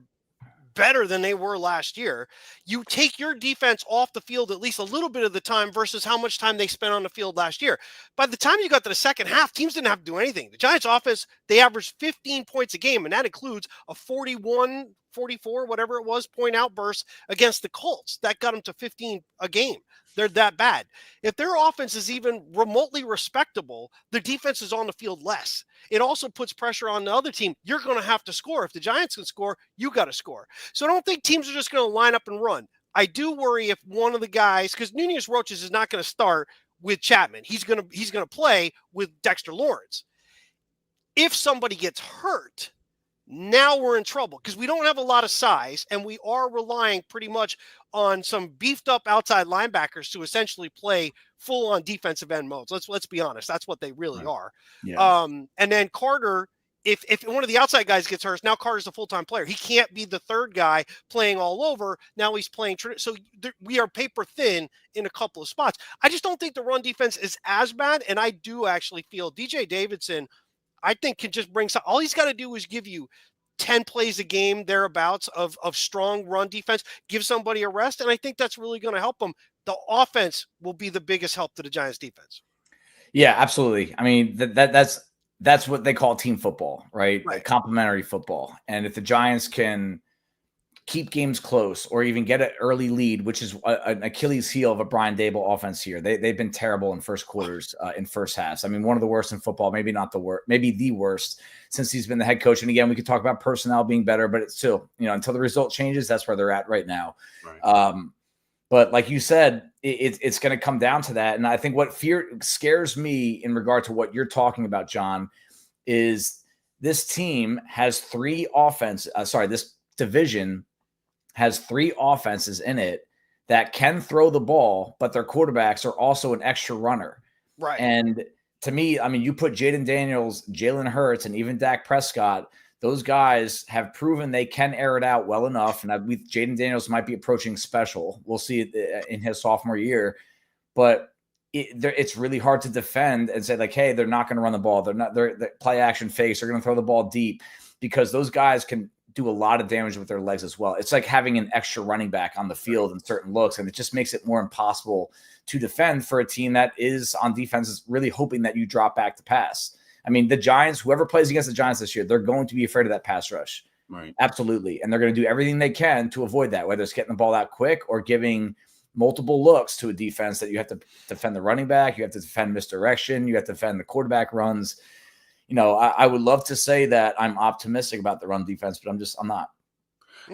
better than they were last year, you take your defense off the field at least a little bit of the time versus how much time they spent on the field last year. By the time you got to the second half, teams didn't have to do anything. The Giants offense, they averaged 15 points a game, and that includes a 41, 44, whatever it was, point outburst against the Colts. That got them to 15 a game. They're that bad. If their offense is even remotely respectable, the defense is on the field less. It also puts pressure on the other team. You're going to have to score. If the Giants can score, you got to score. So I don't think teams are just going to line up and run. I do worry if one of the guys, because Nunez Roches is not going to start with Chapman. He's going to play with Dexter Lawrence. If somebody gets hurt, now we're in trouble because we don't have a lot of size, and we are relying pretty much on some beefed up outside linebackers to essentially play full on defensive end modes. Let's be honest. That's what they really are. Yeah. And then Carter, if one of the outside guys gets hurt, now Carter's a full-time player. He can't be the third guy playing all over. Now he's playing. So we are paper thin in a couple of spots. I just don't think the run defense is as bad. And I do actually feel DJ Davidson, I think, can just bring some. All he's got to do is give you 10 plays a game thereabouts of strong run defense, give somebody a rest, and I think that's really going to help them. The offense will be the biggest help to the Giants defense. Yeah, absolutely. I mean, that's what they call team football, right? Complementary football. And if the Giants can keep games close or even get an early lead, which is an Achilles heel of a Brian Daboll offense here. They've been terrible in first quarters, in first halves. I mean, one of the worst in football, maybe not the worst, maybe the worst since he's been the head coach. And again, we could talk about personnel being better, but it's still, until the result changes, that's where they're at right now. Right. But like you said, it's going to come down to that. And I think what scares me in regard to what you're talking about, John, is this team has this division has 3 offenses in it that can throw the ball, but their quarterbacks are also an extra runner. Right. And to me, I mean, you put Jaden Daniels, Jalen Hurts, and even Dak Prescott, those guys have proven they can air it out well enough. And Jaden Daniels might be approaching special. We'll see it in his sophomore year. But it's really hard to defend and say, like, hey, they're not going to run the ball. They're play action face. They're going to throw the ball deep, because those guys can do a lot of damage with their legs as well. It's like having an extra running back on the field in certain looks, and it just makes it more impossible to defend for a team that is on defense is really hoping that you drop back to pass. I mean, the Giants, whoever plays against the Giants this year, they're going to be afraid of that pass rush. Right. Absolutely. And they're going to do everything they can to avoid that, whether it's getting the ball out quick or giving multiple looks to a defense that you have to defend the running back. You have to defend misdirection. You have to defend the quarterback runs. I would love to say that I'm optimistic about the run defense, but I'm not.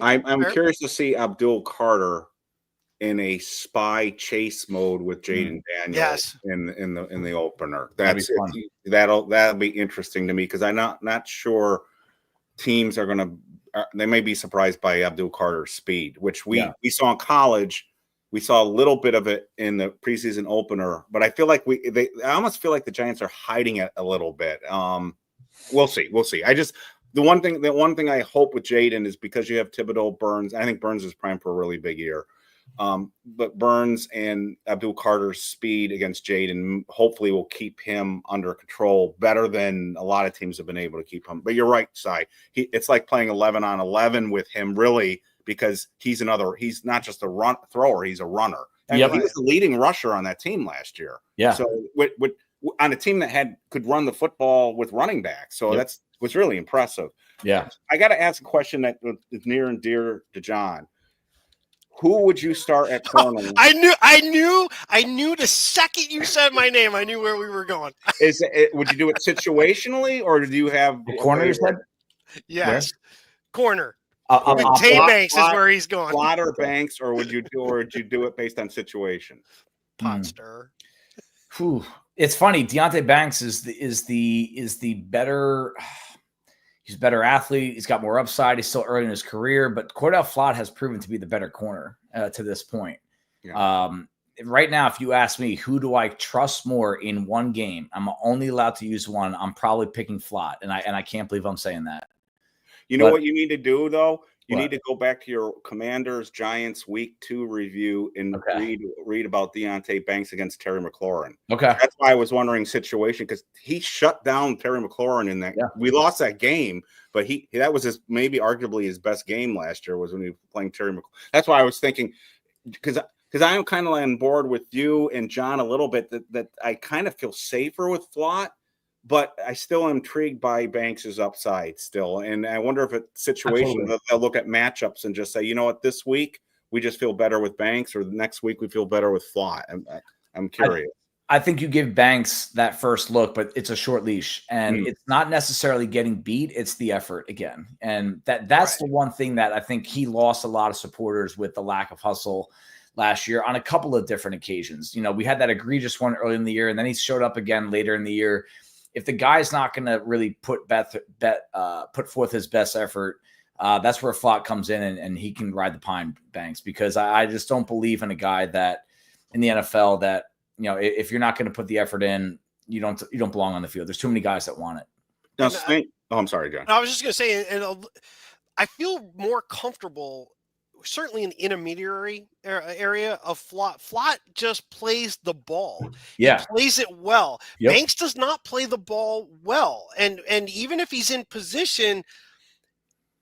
I'm curious to see Abdul Carter in a spy chase mode with Jaden Daniels in the opener. That'll be interesting to me, because I'm not sure teams are they may be surprised by Abdul Carter's speed, which we saw in college. We saw a little bit of it in the preseason opener, but I feel like I almost feel like the Giants are hiding it a little bit. We'll see. The one thing I hope with Jaden is, because you have Thibodeau, Burns. I think Burns is primed for a really big year. But Burns and Abdul Carter's speed against Jaden hopefully will keep him under control better than a lot of teams have been able to keep him. But you're right, Cy. It's like playing 11 on 11 with him, really, because he's not just a thrower, he's a runner. And he was the leading rusher on that team last year. Yeah. So on a team that could run the football with running backs. So that was really impressive. Yeah. I got to ask a question that is near and dear to John. Who would you start at corner? I knew the second you said my name, I knew where we were going. Would you do it situationally, or do you have the corner? You said? Yes. Where? Corner. Tay Banks is where he's going. Slaughter Banks, or would you do it based on situation? Pot stir. It's funny. Deontay Banks is the better. He's a better athlete. He's got more upside. He's still early in his career, but Cordell Flott has proven to be the better corner to this point. Yeah. Right now, if you ask me, who do I trust more in one game? I'm only allowed to use one. I'm probably picking Flott, and I can't believe I'm saying that. You know what you need to do, though? You need to go back to your Commanders Giants Week 2 review and read about Deontay Banks against Terry McLaurin. Okay. That's why I was wondering situation, because he shut down Terry McLaurin in that. Yeah. We lost that game, but that was maybe arguably his best game last year, was when he was playing Terry McLaurin. That's why I was thinking, because I'm kind of on board with you and John a little bit, that I kind of feel safer with Flott. But I still am intrigued by Banks's upside still. And I wonder if it's a situation that they'll look at matchups and just say, you know what, this week we just feel better with Banks, or the next week we feel better with Flott. I'm curious. I think you give Banks that first look, but it's a short leash. And it's not necessarily getting beat. It's the effort again. And that's the one thing that I think he lost a lot of supporters with, the lack of hustle last year on a couple of different occasions. We had that egregious one early in the year, and then he showed up again later in the year. If the guy's not going to really put forth his best effort, that's where Flott comes in and he can ride the pine, Banks, because I just don't believe in a guy that in the NFL that, if you're not going to put the effort in, you don't belong on the field. There's too many guys that want it. Now, I'm sorry, John. I was just going to say, and I feel more comfortable, certainly in the intermediary area of Flott. Flott just plays the ball. Yeah. He plays it well. Yep. Banks does not play the ball well. And even if he's in position,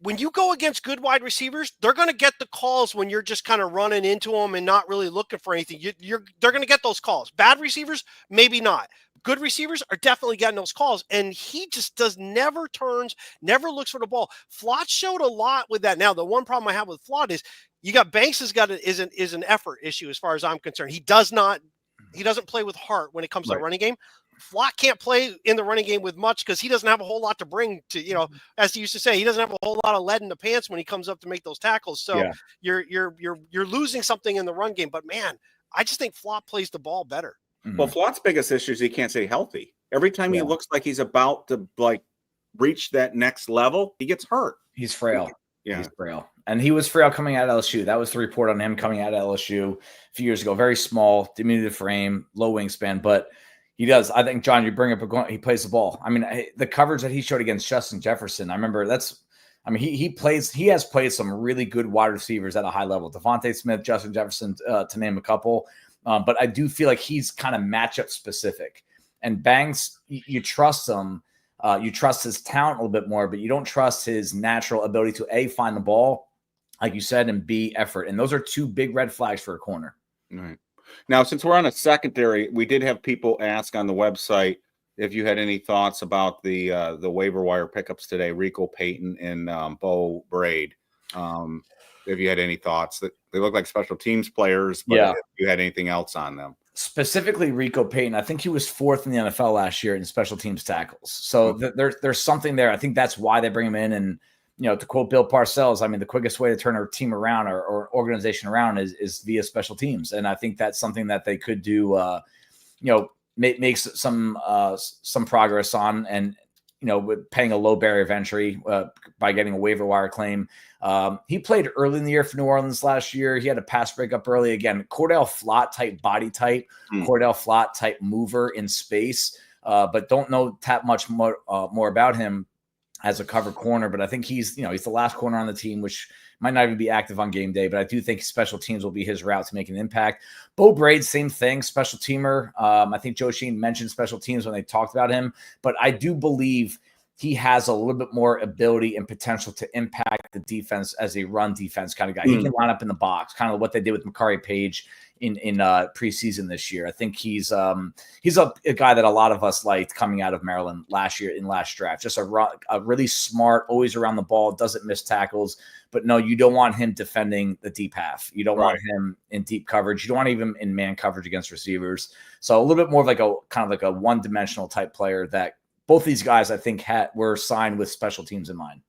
when you go against good wide receivers, they're going to get the calls when you're just kind of running into them and not really looking for anything. They're going to get those calls. Bad receivers, maybe not. Good receivers are definitely getting those calls, and he just never turns, never looks for the ball. Flott showed a lot with that. Now, the one problem I have with Flott is you got Banks is an effort issue as far as I'm concerned. He doesn't play with heart when it comes to the running game. Flott can't play in the running game with much because he doesn't have a whole lot to bring to, as he used to say, he doesn't have a whole lot of lead in the pants when he comes up to make those tackles. So you're losing something in the run game. But man, I just think Flott plays the ball better. Well, Flott's biggest issue is he can't stay healthy. Every time he looks like he's about to reach that next level, he gets hurt. He's frail. Yeah. He's frail. And he was frail coming out of LSU. That was the report on him coming out of LSU a few years ago. Very small, diminutive frame, low wingspan, but he does. I think, John, you bring up he plays the ball. I mean, the coverage that he showed against Justin Jefferson, I remember he has played some really good wide receivers at a high level. Devontae Smith, Justin Jefferson, to name a couple. But I do feel like he's kind of matchup specific. And Banks, you trust him. You trust his talent a little bit more, but you don't trust his natural ability to A, find the ball, like you said, and B, effort. And those are two big red flags for a corner. Right. Now, since we're on a secondary, we did have people ask on the website if you had any thoughts about the waiver wire pickups today, Rico Payton and Bo Braid. If you had any thoughts, that they look like special teams players, but if you had anything else on them. Specifically, Rico Payton, I think he was 4th in the NFL last year in special teams tackles. So there's something there. I think that's why they bring him in. And, to quote Bill Parcells, I mean, the quickest way to turn a team around or organization around is via special teams. And I think that's something that they could do, make some progress on. And, with paying a low barrier of entry by getting a waiver wire claim. He played early in the year for New Orleans last year. He had a pass breakup early. Again, Cordell Flott type body type, Cordell Flott type mover in space, but don't know that much more about him as a cover corner. But I think he's the last corner on the team, which might not even be active on game day, but I do think special teams will be his route to make an impact. Bo Braid, same thing, special teamer. I think Joe Sheen mentioned special teams when they talked about him, but I do believe he has a little bit more ability and potential to impact the defense as a run defense kind of guy. He can line up in the box, kind of what they did with Makari Page in preseason this year. I think he's a guy that a lot of us liked coming out of Maryland last year in last draft. Just a really smart, always around the ball, doesn't miss tackles. But no, you don't want him defending the deep half. You don't want him in deep coverage. You don't want him in man coverage against receivers. So a little bit more of like a one-dimensional type player that both these guys I think were signed with special teams in mind.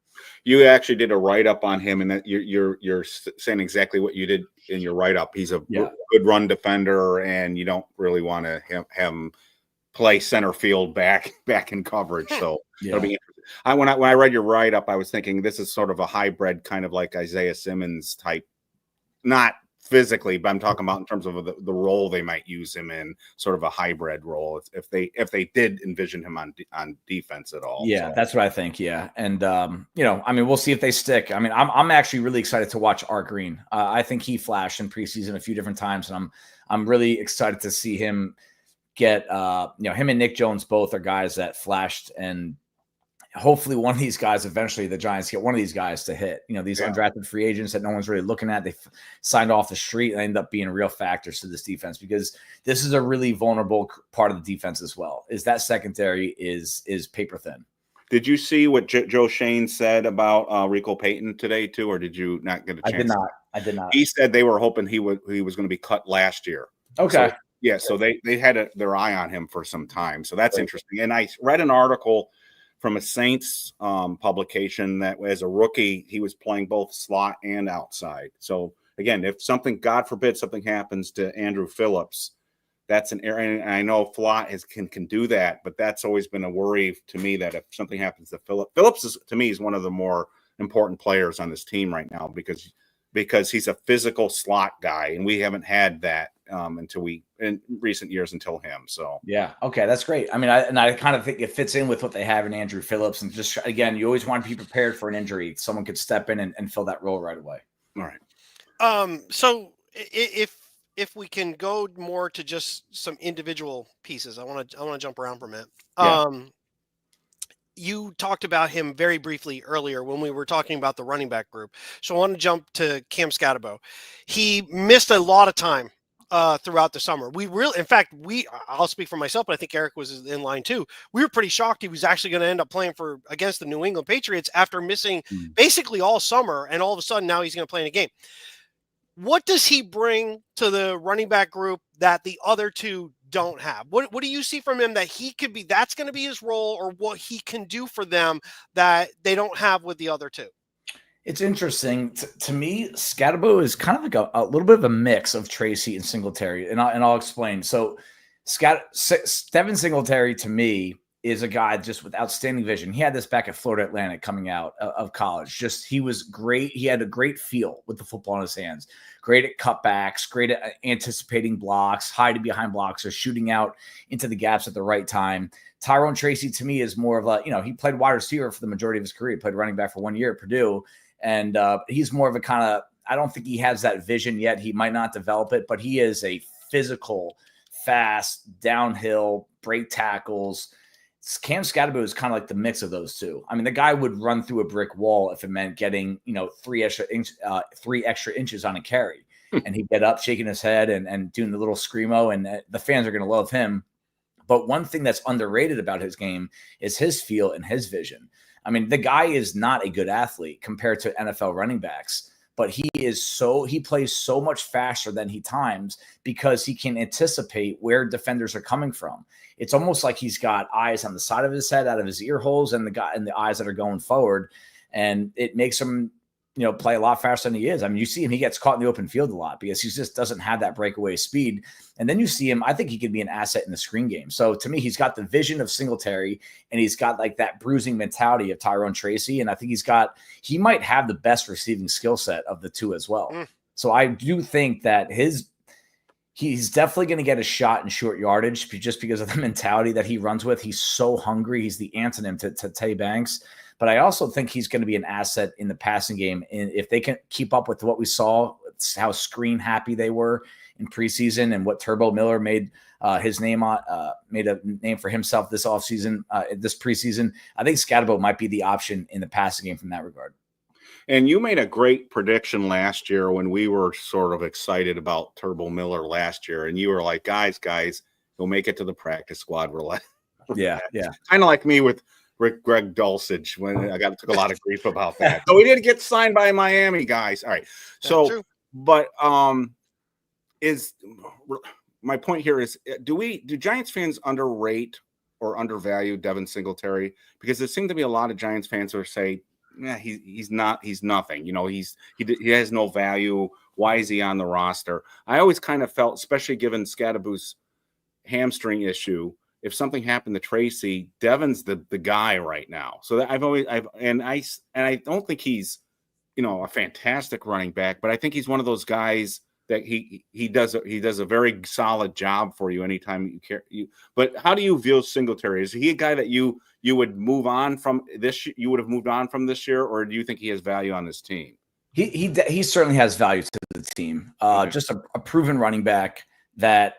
You actually did a write-up on him, and that you're saying exactly what you did in your write-up. He's a good run defender, and you don't really want to have him play center field back in coverage. So it'll be interesting. When I read your write-up, I was thinking this is sort of a hybrid, kind of like Isaiah Simmons type, not physically, but I'm talking about in terms of the role they might use him in, sort of a hybrid role if they did envision him on defense at all. Yeah, that's what I think. Yeah, and we'll see if they stick. I mean, I'm actually really excited to watch Art Green. I think he flashed in preseason a few different times, and I'm really excited to see him get. Him and Nick Jones both are guys that flashed, and hopefully one of these guys, eventually the Giants get one of these guys to hit, these undrafted free agents that no one's really looking at. They signed off the street and end up being real factors to this defense, because this is a really vulnerable part of the defense as well, is that secondary is paper thin. Did you see what Joe Shane said about Rico Payton today too, or did you not get a chance? I did not. He said they were hoping he was going to be cut last year. Okay. So they had their eye on him for some time. So that's interesting. And I read an article from a Saints publication that as a rookie, he was playing both slot and outside. So again, if God forbid something happens to Andrew Phillips, that's an area. And I know Flott can do that, but that's always been a worry to me, that if something happens to Phillips to me is one of the more important players on this team right now, because he's a physical slot guy, and we haven't had that in recent years until him. So okay, that's great. I mean, I kind of think it fits in with what they have in Andrew Phillips, and just again, you always want to be prepared for an injury. Someone could step in and fill that role right away. All right. So if we can go more to just some individual pieces, I want to jump around for a minute. you talked about him very briefly earlier when we were talking about the running back group. So I want to jump to Cam Skattebo. He missed a lot of time throughout the summer. I'll speak for myself, but I think Eric was in line too. We were pretty shocked he was actually going to end up playing against the New England Patriots after missing basically all summer, and all of a sudden now he's going to play in a game. What does he bring to the running back group that the other two don't have? What do you see from him that he could be, that's going to be his role, or what he can do for them that they don't have with the other two? It's interesting. To me, Skattebo is kind of like a little bit of a mix of Tracy and Singletary, and I'll explain. So Devin Singletary, to me, is a guy just with outstanding vision. He had this back at Florida Atlantic coming out of college. Just, he was great. He had a great feel with the football in his hands. Great at cutbacks, great at anticipating blocks, hiding behind blocks, or shooting out into the gaps at the right time. Tyrone Tracy, to me, is more of a, he played wide receiver for the majority of his career. He played running back for 1 year at Purdue. And he's more of a kind of, I don't think he has that vision yet. He might not develop it, but he is a physical, fast, downhill, break tackles. Cam Skattebo is kind of like the mix of those two. I mean, the guy would run through a brick wall if it meant getting, 3 extra inches on a carry. And he'd get up, shaking his head and doing the little screamo, and the fans are going to love him. But one thing that's underrated about his game is his feel and his vision. I mean, the guy is not a good athlete compared to NFL running backs, but he plays so much faster than he times because he can anticipate where defenders are coming from. It's almost like he's got eyes on the side of his head, out of his ear holes, and the eyes that are going forward. And it makes him, play a lot faster than he is. I mean, you see him, he gets caught in the open field a lot because he just doesn't have that breakaway speed. And then you see him, I think he could be an asset in the screen game. So to me, he's got the vision of Singletary, and he's got like that bruising mentality of Tyrone Tracy. And I think he might have the best receiving skill set of the two as well. So I do think that he's definitely going to get a shot in short yardage just because of the mentality that he runs with. He's so hungry. He's the antonym to Tay Banks. But I also think he's going to be an asset in the passing game. And if they can keep up with what we saw, how screen happy they were in preseason, and what Turbo Miller made made a name for himself this offseason, this preseason, I think Skattebo might be the option in the passing game from that regard. And you made a great prediction last year when we were sort of excited about Turbo Miller last year. And you were like, guys, he'll make it to the practice squad. We're like, yeah. Kind of like me with Greg Dulcich when I took a lot of grief about that. So he did get signed by Miami, guys. All right. So, but is my point here is, do Giants fans underrate or undervalue Devin Singletary? Because there seem to be a lot of Giants fans who say, yeah, he's nothing. He has no value. Why is he on the roster? I always kind of felt, especially given Skattebo's hamstring issue, if something happened to Tracy, Devin's the guy right now. So that I don't think he's, a fantastic running back, but I think he's one of those guys that he does a very solid job for you anytime you care. But how do you view Singletary? Is he a guy that you would move on from this? You would have moved on from this year, or do you think he has value on this team? He certainly has value to the team. Just a proven running back that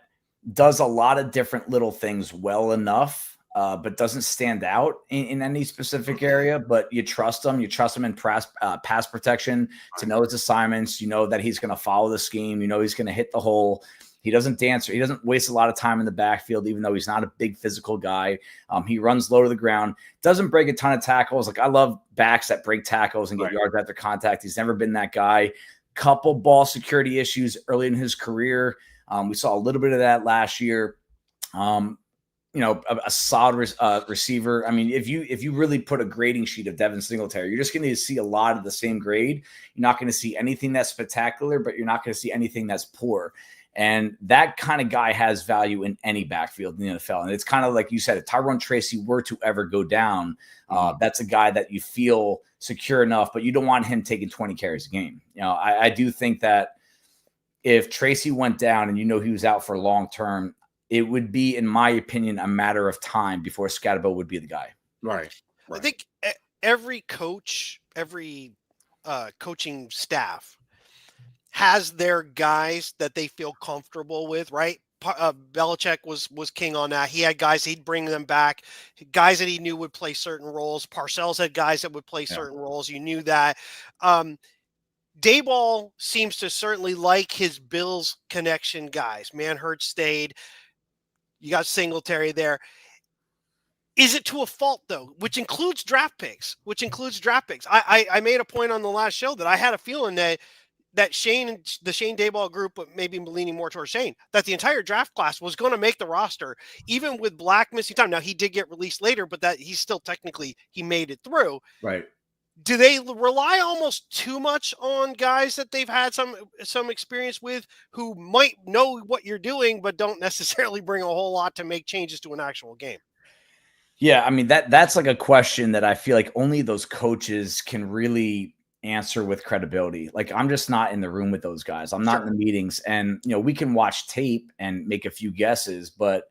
does a lot of different little things well enough, but doesn't stand out in any specific area. But you trust him. You trust him in pass protection to know his assignments. You know that he's going to follow the scheme. You know he's going to hit the hole. He doesn't dance. He doesn't waste a lot of time in the backfield, even though he's not a big physical guy. He runs low to the ground. Doesn't break a ton of tackles. Like, I love backs that break tackles and get yards after contact. He's never been that guy. Couple ball security issues early in his career. We saw a little bit of that last year. A solid receiver. I mean, if you really put a grading sheet of Devin Singletary, you're just going to see a lot of the same grade. You're not going to see anything that's spectacular, but you're not going to see anything that's poor. And that kind of guy has value in any backfield in the NFL. And it's kind of like you said, if Tyrone Tracy were to ever go down, that's a guy that you feel secure enough, but you don't want him taking 20 carries a game. I do think that if Tracy went down and he was out for long term, it would be, in my opinion, a matter of time before Skattebo would be the guy. Right. I think every coach, every coaching staff has their guys that they feel comfortable with, right? Belichick was king on that. He had guys, he'd bring them back, guys that he knew would play certain roles. Parcells had guys that would play certain roles. You knew that. Daboll seems to certainly like his Bills connection guys. Manhurts stayed. You got Singletary there. Is it to a fault, though, which includes draft picks? I made a point on the last show that I had a feeling that the Shane Daboll group, but maybe leaning more towards Shane, that the entire draft class was going to make the roster, even with Black missing time. Now, he did get released later, but that he's still technically, he made it through. Right. Do they rely almost too much on guys that they've had some experience with who might know what you're doing, but don't necessarily bring a whole lot to make changes to an actual game? Yeah, I mean, that's like a question that I feel like only those coaches can really answer with credibility. Like, I'm just not in the room with those guys. I'm not in the meetings, and we can watch tape and make a few guesses, but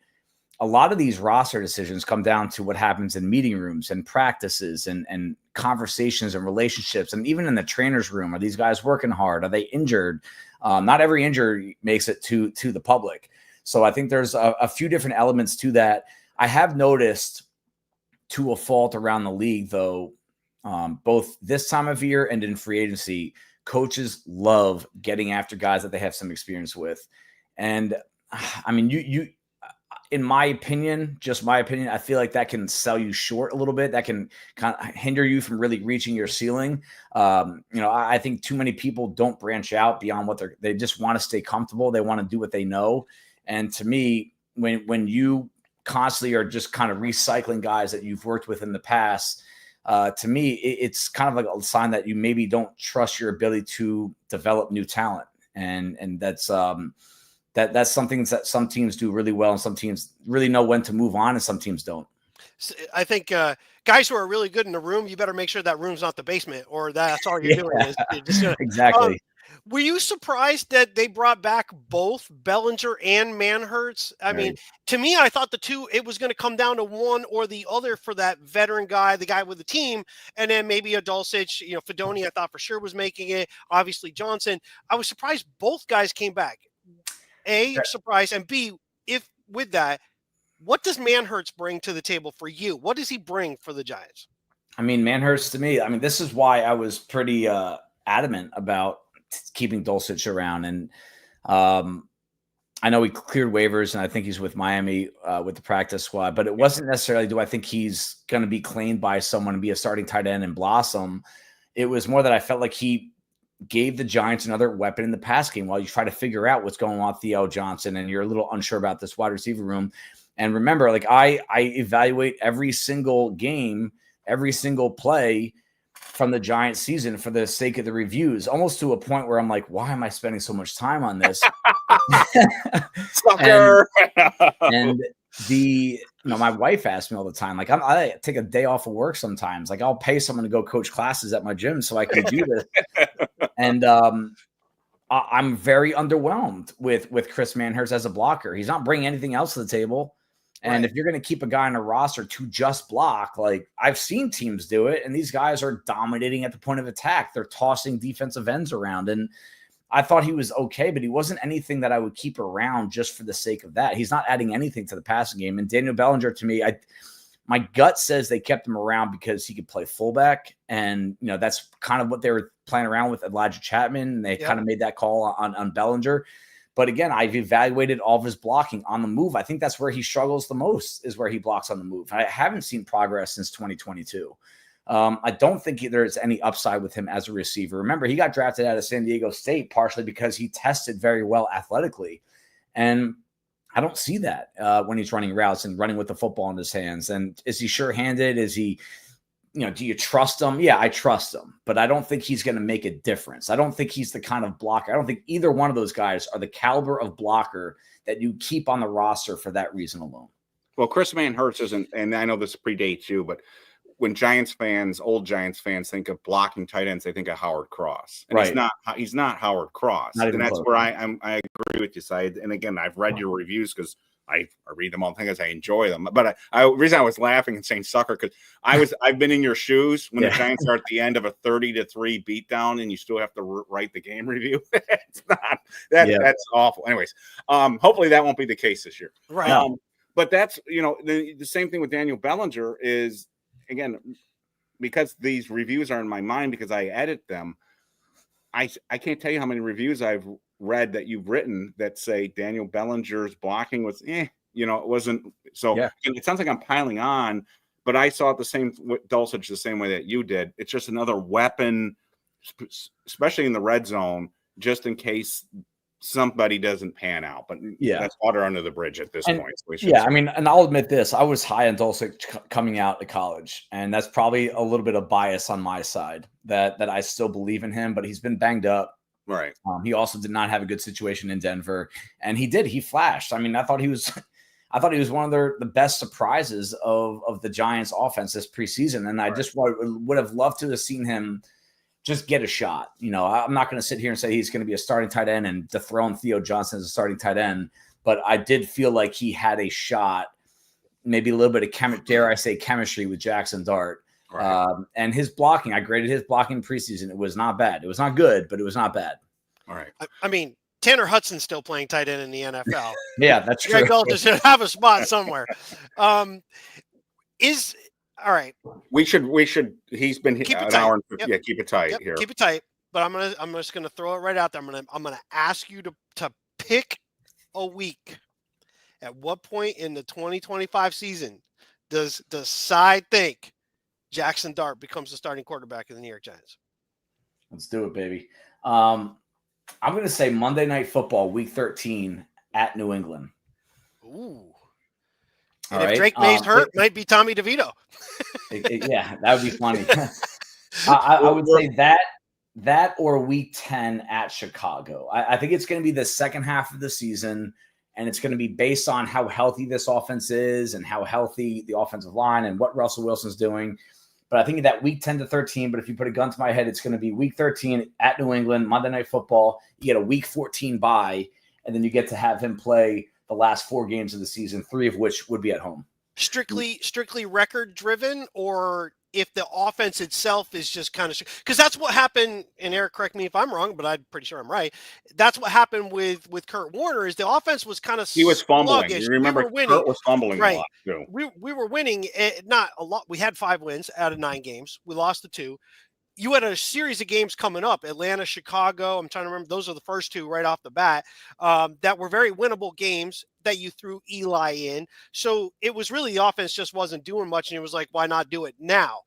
a lot of these roster decisions come down to what happens in meeting rooms and practices and conversations and relationships. And even in the trainer's room, are these guys working hard? Are they injured? Not every injury makes it to the public. So I think there's a few different elements to that. I have noticed, to a fault around the league, though, both this time of year and in free agency, coaches love getting after guys that they have some experience with. And I mean, you in my opinion, just my opinion, I feel like that can sell you short a little bit. That can kind of hinder you from really reaching your ceiling. I think too many people don't branch out beyond what they just want to stay comfortable. They want to do what they know. And to me, when you constantly are just kind of recycling guys that you've worked with in the past, to me, it's kind of like a sign that you maybe don't trust your ability to develop new talent. And that's that's something that some teams do really well, and some teams really know when to move on, and some teams don't. I think guys who are really good in the room, you better make sure that room's not the basement, or that's all you're doing. Exactly. Were you surprised that they brought back both Bellinger and Manhurts? I mean, to me, I thought it was going to come down to one or the other for that veteran guy, the guy with the team, and then maybe a Dulcich, Fedoni, I thought for sure was making it. Obviously, Johnson. I was surprised both guys came back. A, surprise, and B, if with that, what does Manhurts bring to the table for you? What does he bring for the Giants? I mean, Manhurts to me, this is why I was pretty adamant about keeping Dulcich around. And I know he cleared waivers, and I think he's with Miami with the practice squad, but it wasn't necessarily, do I think he's going to be claimed by someone and be a starting tight end and blossom? It was more that I felt like he gave the Giants another weapon in the pass game while you try to figure out what's going on with Theo Johnson and you're a little unsure about this wide receiver room. And remember, like I evaluate every single game, every single play from the Giants season for the sake of the reviews, almost to a point where I'm like, why am I spending so much time on this? Sucker. and my wife asks me all the time, like I take a day off of work sometimes. Like I'll pay someone to go coach classes at my gym so I can do this. And I'm very underwhelmed with Chris Manhurts as a blocker. He's not bringing anything else to the table. And if you're going to keep a guy on a roster to just block, like I've seen teams do it, and these guys are dominating at the point of attack. They're tossing defensive ends around. And I thought he was okay, but he wasn't anything that I would keep around just for the sake of that. He's not adding anything to the passing game. And Daniel Bellinger, to me, my gut says they kept him around because he could play fullback. And, that's kind of what they were playing around with Elijah Chapman. And they kind of made that call on Bellinger. But again, I've evaluated all of his blocking on the move. I think that's where he struggles the most, is where he blocks on the move. I haven't seen progress since 2022. I don't think there's any upside with him as a receiver. Remember, he got drafted out of San Diego State partially because he tested very well athletically. And I don't see that when he's running routes and running with the football in his hands. And is he sure-handed? Is he, do you trust him? Yeah, I trust him. But I don't think he's going to make a difference. I don't think he's the kind of blocker. I don't think either one of those guys are the caliber of blocker that you keep on the roster for that reason alone. Well, Chris Manhurts isn't, and I know this predates you, but when old Giants fans think of blocking tight ends, they think of Howard Cross. And he's not Howard Cross. And that's where I agree with you, Syed. And again, I've read your reviews because I read them all. The thing is, I enjoy them. But the reason I was laughing and saying sucker because I've been in your shoes when the Giants are at the end of a 30-3 beatdown and you still have to write the game review. It's not that's awful. Anyways, hopefully that won't be the case this year. Right. But that's the same thing with Daniel Bellinger is again because these reviews are in my mind because I edit them. I can't tell you how many reviews I've read that you've written that say Daniel Bellinger's blocking was it wasn't so it sounds like I'm piling on, but I saw it the same Dulcich the same way that you did. It's just another weapon, especially in the red zone, just in case somebody doesn't pan out. But that's water under the bridge at this point. I mean, and I'll admit this, I was high on Dulcich coming out of college, and that's probably a little bit of bias on my side that I still believe in him, but he's been banged up. Right. He also did not have a good situation in Denver, and he flashed. I mean, I thought he was one of the best surprises of the Giants offense this preseason. And I just would have loved to have seen him just get a shot. I'm not going to sit here and say he's going to be a starting tight end and dethrone Theo Johnson as a starting tight end, but I did feel like he had a shot, maybe a little bit of chemistry with Jaxson Dart. Right. And his blocking, I graded his blocking preseason. It was not bad. It was not good, but it was not bad. All right. I mean, Tanner Hudson's still playing tight end in the NFL. Yeah, that's true. Greg Belter should have a spot somewhere. All right. We should. He's been keep an hour. And, keep it tight here. Keep it tight. But I'm just gonna throw it right out there. I'm gonna ask you to pick a week. At what point in the 2025 season does Cy think Jaxson Dart becomes the starting quarterback of the New York Giants? Let's do it, baby. I'm going to say Monday Night Football, Week 13 at New England. Ooh. And if Drake May's hurt, might be Tommy DeVito. That would be funny. I would say that or Week 10 at Chicago. I think it's going to be the second half of the season, and it's going to be based on how healthy this offense is and how healthy the offensive line and what Russell Wilson's doing. But I think that Week 10 to 13, but if you put a gun to my head, it's going to be Week 13 at New England, Monday Night Football. You get a Week 14 bye, and then you get to have him play the last 4 games of the season, 3 of which would be at home. Strictly record driven, or if the offense itself is just kind of – because that's what happened, and Eric, correct me if I'm wrong, but I'm pretty sure I'm right. That's what happened with Kurt Warner is the offense was kind of He was fumbling. sluggish. You remember Kurt was fumbling a lot, too. We were winning, not a lot. We had 5 wins out of 9 games. We lost the 2. You had a series of games coming up, Atlanta, Chicago. I'm trying to remember. Those are the first 2 right off the bat that were very winnable games that you threw Eli in. So it was really the offense just wasn't doing much, and it was like, why not do it now?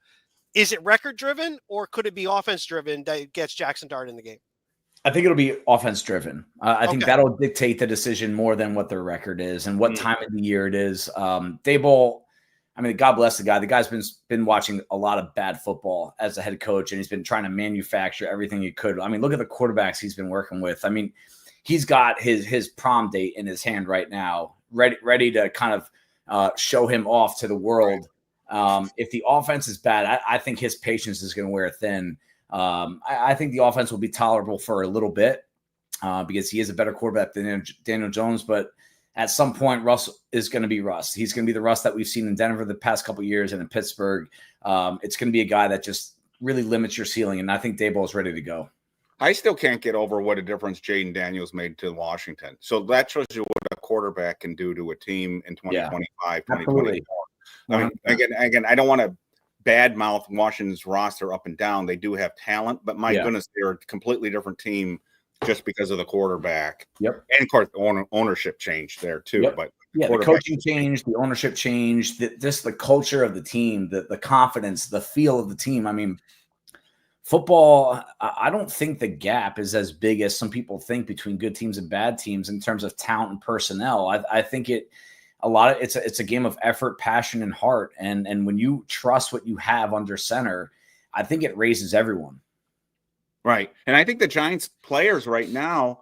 Is it record-driven, or could it be offense-driven that gets Jaxson Dart in the game? I think it'll be offense-driven. I think that'll dictate the decision more than what their record is and what time of the year it is. Daboll, I mean, God bless the guy. The guy's been watching a lot of bad football as a head coach, and he's been trying to manufacture everything he could. I mean, look at the quarterbacks he's been working with. I mean, he's got his prom date in his hand right now, ready to kind of show him off to the world. If the offense is bad, I think his patience is going to wear thin. I think the offense will be tolerable for a little bit because he is a better quarterback than Daniel Jones. But at some point, Russ is going to be Russ. He's going to be the Russ that we've seen in Denver the past couple of years and in Pittsburgh. It's going to be a guy that just really limits your ceiling, and I think Daboll is ready to go. I still can't get over what a difference Jaden Daniels made to Washington. So that shows you what a quarterback can do to a team in 2025, 2024. I mean, again, I don't want to badmouth Washington's roster up and down. They do have talent, but my goodness, they're a completely different team just because of the quarterback. Yep. And of course, the ownership changed there too. Yep. But the coaching changed, the ownership changed, just the culture of the team, the confidence, the feel of the team. I mean, football, I don't think the gap is as big as some people think between good teams and bad teams in terms of talent and personnel. I think it's a game of effort, passion, and heart. And when you trust what you have under center, I think it raises everyone. Right. And I think the Giants players right now,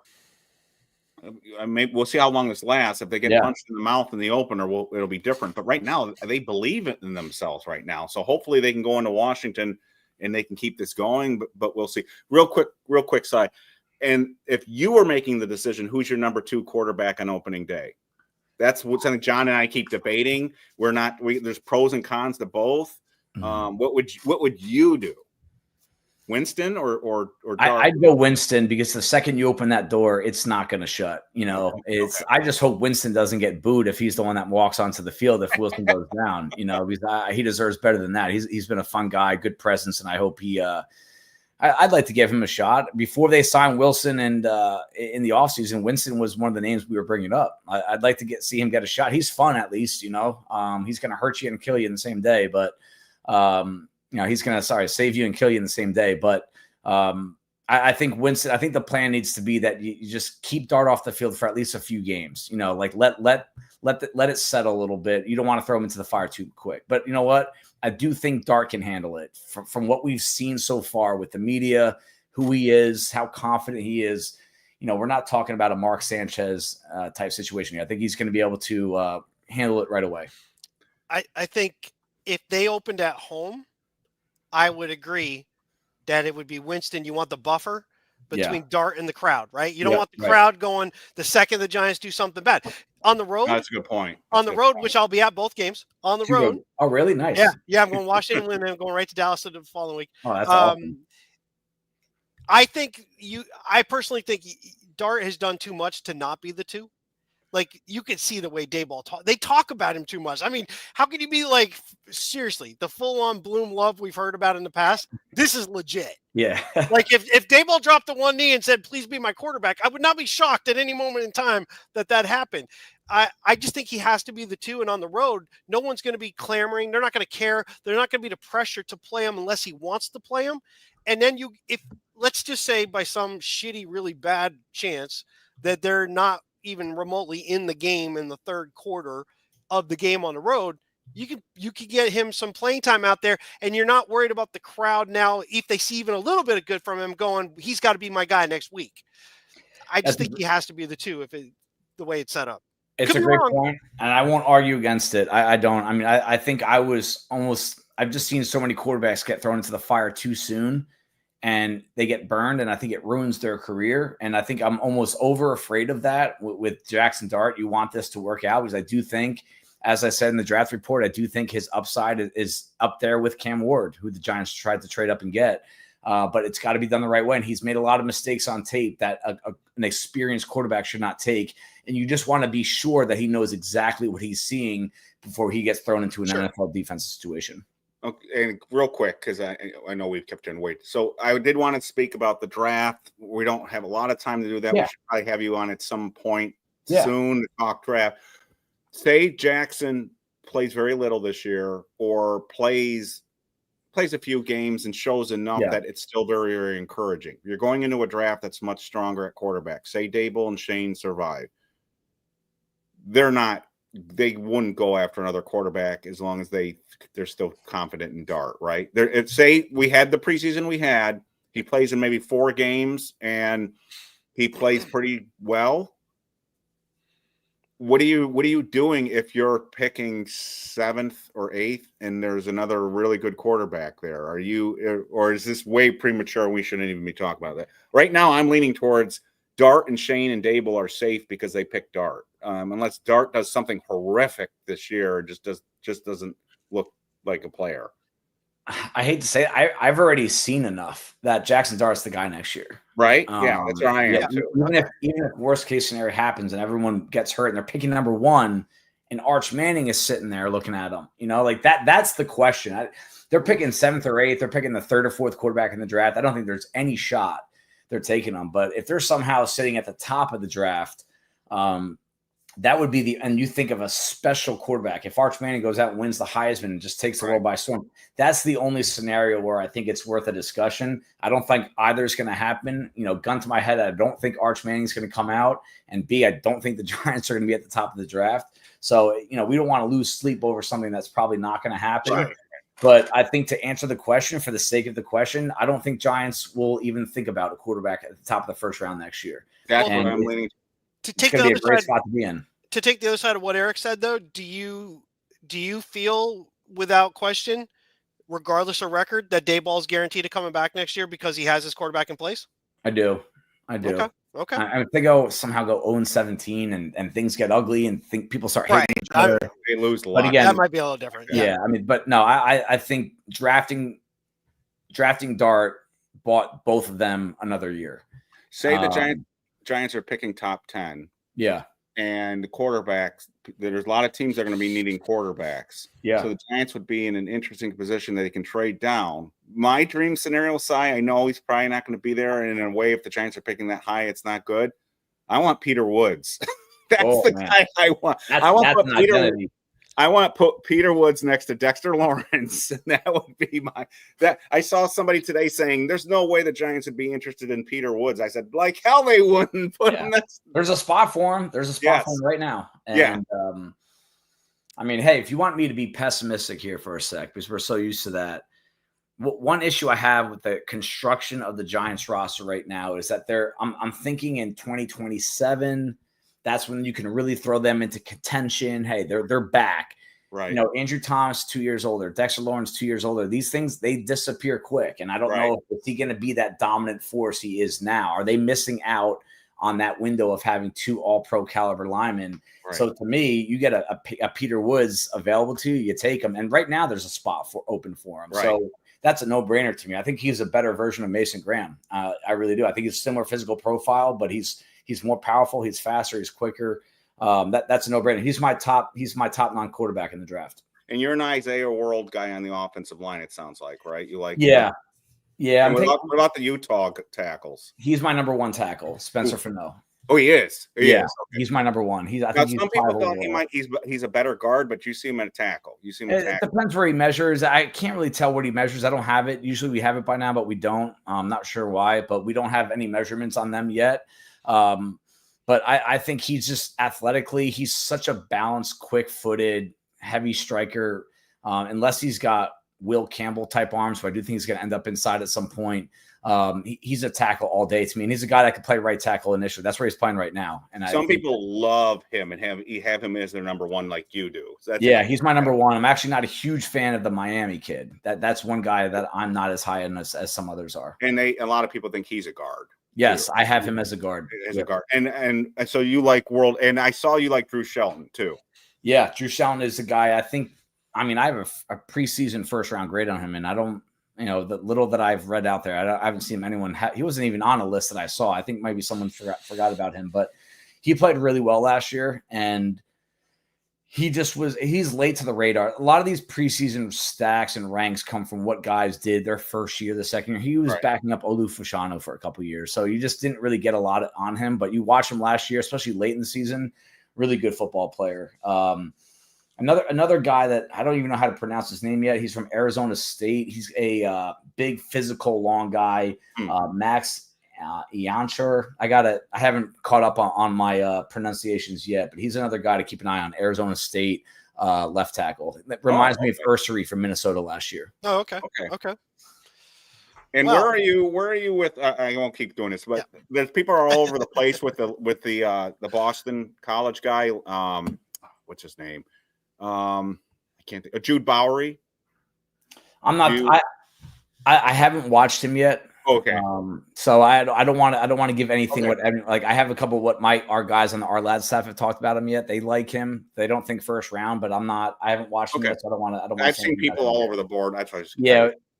we'll see how long this lasts. If they get punched in the mouth in the opener, it'll be different. But right now, they believe in themselves right now. So hopefully they can go into Washington and they can keep this going. But we'll see. Real quick side. And if you were making the decision, who's your number 2 quarterback on opening day? that's what something John and I keep debating. There's pros and cons to both. What would you do? Winston or Dart? I'd go Winston, because the second you open that door, it's not going to shut. I just hope Winston doesn't get booed if he's the one that walks onto the field if Wilson goes down. Because he deserves better than that. He's been a fun guy, good presence, and I hope he. I'd like to give him a shot before they sign Wilson, and in the offseason, Winston was one of the names we were bringing up. I'd like to see him get a shot. He's fun, at least. He's going to hurt you and kill you in the same day, but. He's going to save you and kill you in the same day. But I think Winston. I think the plan needs to be that you just keep Dart off the field for at least a few games. Let it settle a little bit. You don't want to throw him into the fire too quick. But you know what? I do think Dart can handle it from what we've seen so far with the media, who he is, how confident he is. We're not talking about a Mark Sanchez type situation here. I think he's going to be able to handle it right away. I think if they opened at home, I would agree that it would be Winston. You want the buffer between Dart and the crowd, right? You don't want the crowd going the second the Giants do something bad. On the road. That's a good point. On the road, which I'll be at both games. On the road. Oh, really? Nice. Yeah. I'm going to Washington and then I'm going right to Dallas the following week. Oh, that's awesome. I personally think Dart has done too much to not be the 2. Like, you could see the way Dayball they talk about him too much. I mean, how can you be like, seriously, the full-on Bloom love we've heard about in the past? This is legit. Yeah. Like, if Dayball dropped to one knee and said, please be my quarterback, I would not be shocked at any moment in time that happened. I just think he has to be the 2. And on the road, no one's going to be clamoring. They're not going to care. They're not going to be the pressure to play him unless he wants to play him. And then let's just say by some shitty, really bad chance that they're not even remotely in the game in the third quarter of the game on the road, you could get him some playing time out there, and you're not worried about the crowd now. If they see even a little bit of good from him, going, he's got to be my guy next week. I just think he has to be the 2 the way it's set up. It's a great point, and I won't argue against it. I don't. I mean, I think I've just seen so many quarterbacks get thrown into the fire too soon, and they get burned, and I think it ruins their career. And I think I'm almost over afraid of that with Jaxson Dart. You want this to work out, because I do think, as I said in the draft report, I do think his upside is up there with Cam Ward, who the Giants tried to trade up and get. But it's got to be done the right way. And he's made a lot of mistakes on tape that an experienced quarterback should not take. And you just want to be sure that he knows exactly what he's seeing before he gets thrown into an NFL defensive situation. Okay, and real quick, because I know we've kept you in wait. So I did want to speak about the draft. We don't have a lot of time to do that. We should probably have you on at some point soon to talk draft. Say Jaxson plays very little this year, or plays a few games and shows enough that it's still very, very encouraging. You're going into a draft that's much stronger at quarterback. Say Dayball and Shane survive. They wouldn't go after another quarterback as long as they're still confident in Dart, right? Say we had the preseason we had, he plays in maybe 4 games and he plays pretty well. What are you doing if you're picking 7th or 8th and there's another really good quarterback there? Or is this way premature? We shouldn't even be talking about that. Right now, I'm leaning towards Dart and Shane and Dayball are safe because they picked Dart. Unless Dart does something horrific this year, just doesn't look like a player. I hate to say it, I've already seen enough that Jaxson Dart's the guy next year. Right? Yeah, that's where I am too. Even if worst case scenario happens and everyone gets hurt and they're picking number 1 and Arch Manning is sitting there looking at them, like that's the question. They're picking 7th or 8th. They're picking the 3rd or 4th quarterback in the draft. I don't think there's any shot they're taking them. But if they're somehow sitting at the top of the draft, that would be and you think of a special quarterback. If Arch Manning goes out and wins the Heisman and just takes the world by storm, that's the only scenario where I think it's worth a discussion. I don't think either is going to happen. Gun to my head, I don't think Arch Manning's going to come out. And B, I don't think the Giants are going to be at the top of the draft. So, we don't want to lose sleep over something that's probably not going to happen. Right. But I think to answer the question, for the sake of the question, I don't think Giants will even think about a quarterback at the top of the first round next year. That's what I'm leaning to take the other side, spot to be in. To take the other side of what Eric said, though, do you feel without question, regardless of record, that Dayball is guaranteed to coming back next year because he has his quarterback in place? I do. Okay. Okay. If they somehow go 0-17 and things get ugly and people start hating each other, they lose a But lot. again, that might be a little different. Yeah. I mean, but no, I think drafting Dart bought both of them another year. Say the Giants are picking top 10. Yeah. And the quarterbacks, there's a lot of teams that are going to be needing quarterbacks. Yeah. So the Giants would be in an interesting position that they can trade down. My dream scenario, I know he's probably not going to be there. And in a way, if the Giants are picking that high, it's not good. I want Peter Woods. That's guy I want. I want to put Peter Woods next to Dexter Lawrence, and that would be that. I saw somebody today saying there's no way the Giants would be interested in Peter Woods. I said, like hell they wouldn't put him next. There's a spot for him. There's a spot for him right now. And I mean, hey, if you want me to be pessimistic here for a sec, because we're so used to that. One issue I have with the construction of the Giants roster right now is that I'm thinking in 2027. That's when you can really throw them into contention. Hey, they're back. Right. You know, Andrew Thomas, 2 years older. Dexter Lawrence, 2 years older. These things, they disappear quick. And I don't know if he's going to be that dominant force he is now. Are they missing out on that window of having 2 all-pro caliber linemen? Right. So to me, you get a Peter Woods available to you, you take him. And right now there's a spot open for him. Right. So that's a no-brainer to me. I think he's a better version of Mason Graham. I really do. I think he's a similar physical profile, but he's more powerful. He's faster. He's quicker. That's a no-brainer. He's my top non-quarterback in the draft. And you're an Isaiah World guy on the offensive line, it sounds like, right? You like Yeah. What about the Utah tackles? He's my number 1 tackle, Spencer Fano. Oh, he is. He is. Okay. He's my number 1. Some people thought he's a better guard, but you see him in a tackle. It depends where he measures. I can't really tell what he measures. I don't have it. Usually we have it by now, but we don't. I'm not sure why, but we don't have any measurements on them yet. But I think he's just athletically, he's such a balanced, quick-footed, heavy striker. Unless he's got Will Campbell type arms, so I do think he's going to end up inside at some point. He's a tackle all day to me, and he's a guy that could play right tackle initially. That's where he's playing right now. And some people love him and have him as their number 1, like you do. So he's my number 1. I'm actually not a huge fan of the Miami kid. That's one guy that I'm not as high in as some others are. And a lot of people think he's a guard. Yes, I have him as a guard. A guard. And so you like World, and I saw you like Drew Shelton too. Yeah, Drew Shelton is the guy. I have a preseason first-round grade on him, and I don't, the little that I've read out there, I haven't seen anyone. He wasn't even on a list that I saw. I think maybe someone forgot about him, but he played really well last year, and he's late to the radar. A lot of these preseason stacks and ranks come from what guys did their first year, the second year. He was backing up Olu Fashanu for a couple of years. So you just didn't really get a lot on him, but you watch him last year, especially late in the season, really good football player. Another guy that I don't even know how to pronounce his name yet. He's from Arizona State. He's a big physical, long guy, Max Iancher. I haven't caught up on my pronunciations yet, but he's another guy to keep an eye on. Arizona State left tackle. That reminds me of Ursery from Minnesota last year. Oh, okay. And where are you with? I won't keep doing this, but there's people are all over the place with the Boston College guy. What's his name? I can't think. Jude Bowery. I'm not. I haven't watched him yet. Okay. So I don't want to give anything. I have a couple what our guys on the Ourlads staff have talked about him yet. They like him. They don't think first round, but I haven't watched him yet, so I don't want to. I've seen people all over the board. That's why.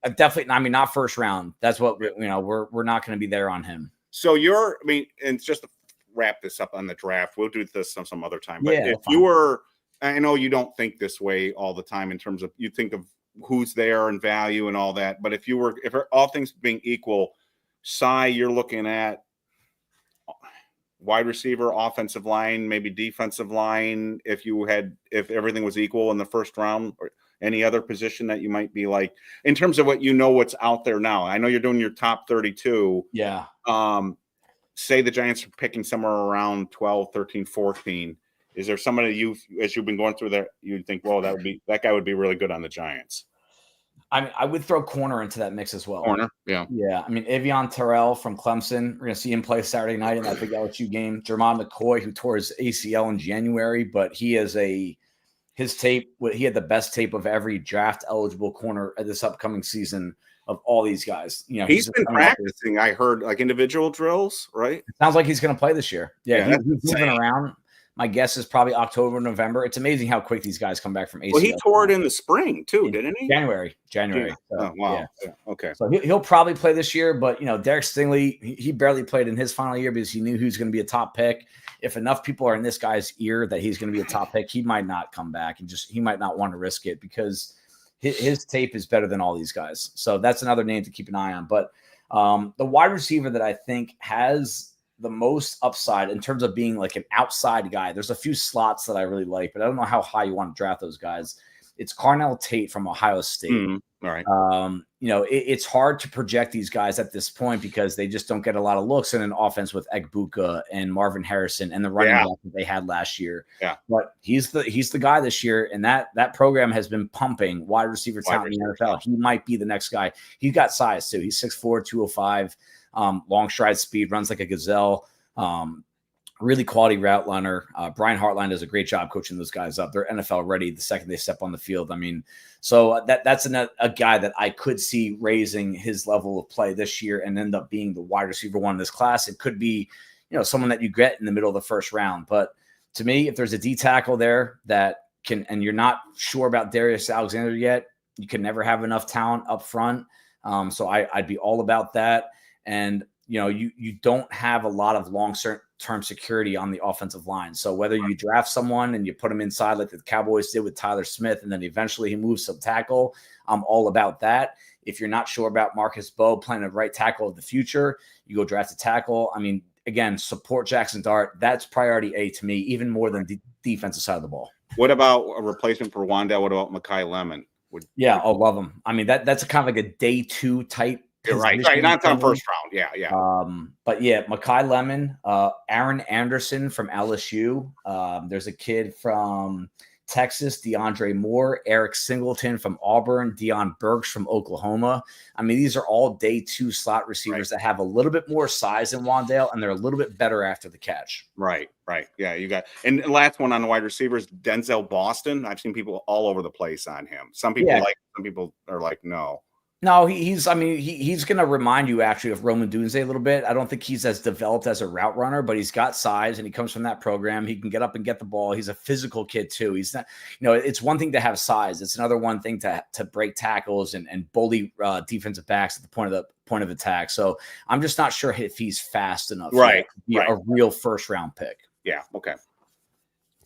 I've definitely. I mean, not first round. That's what we're not going to be there on him. So and just to wrap this up on the draft, we'll do this some other time. But if you were, I know you don't think this way all the time in terms of you think of who's there and value and all that. But if all things being equal, you're looking at wide receiver, offensive line, maybe defensive line. If everything was equal in the first round, or any other position that you might be like in terms of what's out there now. I know you're doing your top 32. Yeah. Say the Giants are picking somewhere around 12, 13, 14. Is there somebody as you've been going through there, you'd think, well, that guy would be really good on the Giants? I mean, I would throw corner into that mix as well. Corner, yeah. Yeah. I mean, Avion Terrell from Clemson. We're going to see him play Saturday night in that big LSU game. Jermon McCoy, who tore his ACL in January, but he has his tape. He had the best tape of every draft eligible corner at this upcoming season. of all these guys. You know, he's been practicing. I heard like individual drills, right? It sounds like he's going to play this year. Yeah, he's moving insane. around. My guess is probably October, November. It's amazing how quick these guys come back from ACL. Well, he tore it in the spring too, didn't he? January. Yeah. So, oh, wow. Yeah. Okay. So he'll probably play this year, but you know, Derek Stingley, he barely played in his final year because he knew he was going to be a top pick. If enough people are in this guy's ear that he's going to be a top pick, he might not come back and he might not want to risk it because his tape is better than all these guys. So that's another name to keep an eye on. But the wide receiver that I think has the most upside in terms of being like an outside guy, there's a few slots that I really like, but I don't know how high you want to draft those guys. It's Carnell Tate from Ohio State. All right. You know, it's hard to project these guys at this point because they just don't get a lot of looks in an offense with Egbuka and Marvin Harrison and the running back that they had last year. Yeah. But he's the guy this year, and that program has been pumping wide receiver talent in the NFL. He might be the next guy. He's got size too. He's 6'4", 205, long stride speed, runs like a gazelle. Really quality route runner. Brian Hartline does a great job coaching those guys up. They're NFL ready the second they step on the field. I mean, so that's a guy that I could see raising his level of play this year and end up being the wide receiver one in this class. It could be, you know, someone that you get in the middle of the first round. But to me, if there's a D tackle there that can, and you're not sure about Darius Alexander yet, you can never have enough talent up front. So I'd be all about that. And, you know, you don't have a lot of long-term security on the offensive line. So whether you draft someone and you put him inside like the Cowboys did with Tyler Smith, and then eventually he moves to tackle, I'm all about that. If you're not sure about Marcus Mbow playing a right tackle of the future, you go draft a tackle. I mean, again, support Jaxson Dart. That's priority A to me, even more than the defensive side of the ball. What about a replacement for Wandale? What about Mekhi Lemon? I'll love him. I mean, that's a kind of like a day 2 type. Right. Not on first round. Yeah. But yeah, Mekhi Lemon, Aaron Anderson from LSU. There's a kid from Texas, DeAndre Moore, Eric Singleton from Auburn, Deion Burks from Oklahoma. I mean, these are all day 2 slot receivers that have a little bit more size than Wandale, and they're a little bit better after the catch. Right. Yeah, you got. And last one on the wide receivers, Denzel Boston. I've seen people all over the place on him. Some people some people are like, no. No, he's going to remind you actually of Roman Dunze a little bit. I don't think he's as developed as a route runner, but he's got size and he comes from that program. He can get up and get the ball. He's a physical kid too. He's not, you know, it's one thing to have size. It's another one thing to break tackles and bully defensive backs at the point of attack. So I'm just not sure if he's fast enough to be a real first round pick. Yeah. Okay.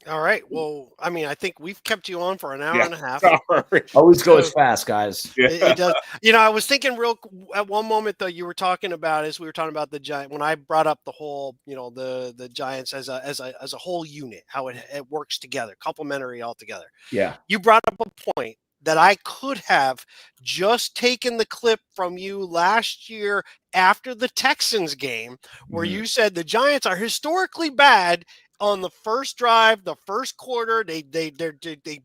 All right. Well, I mean, I think we've kept you on for an hour and a half. Always goes fast, guys. It does. You know, I was thinking at one moment though, you were talking about we were talking about the Giant when I brought up the whole, you know, the Giants as a whole unit, how it works together, complementary altogether. Yeah. You brought up a point that I could have just taken the clip from you last year after the Texans game, where you said the Giants are historically bad on the first drive, the first quarter. They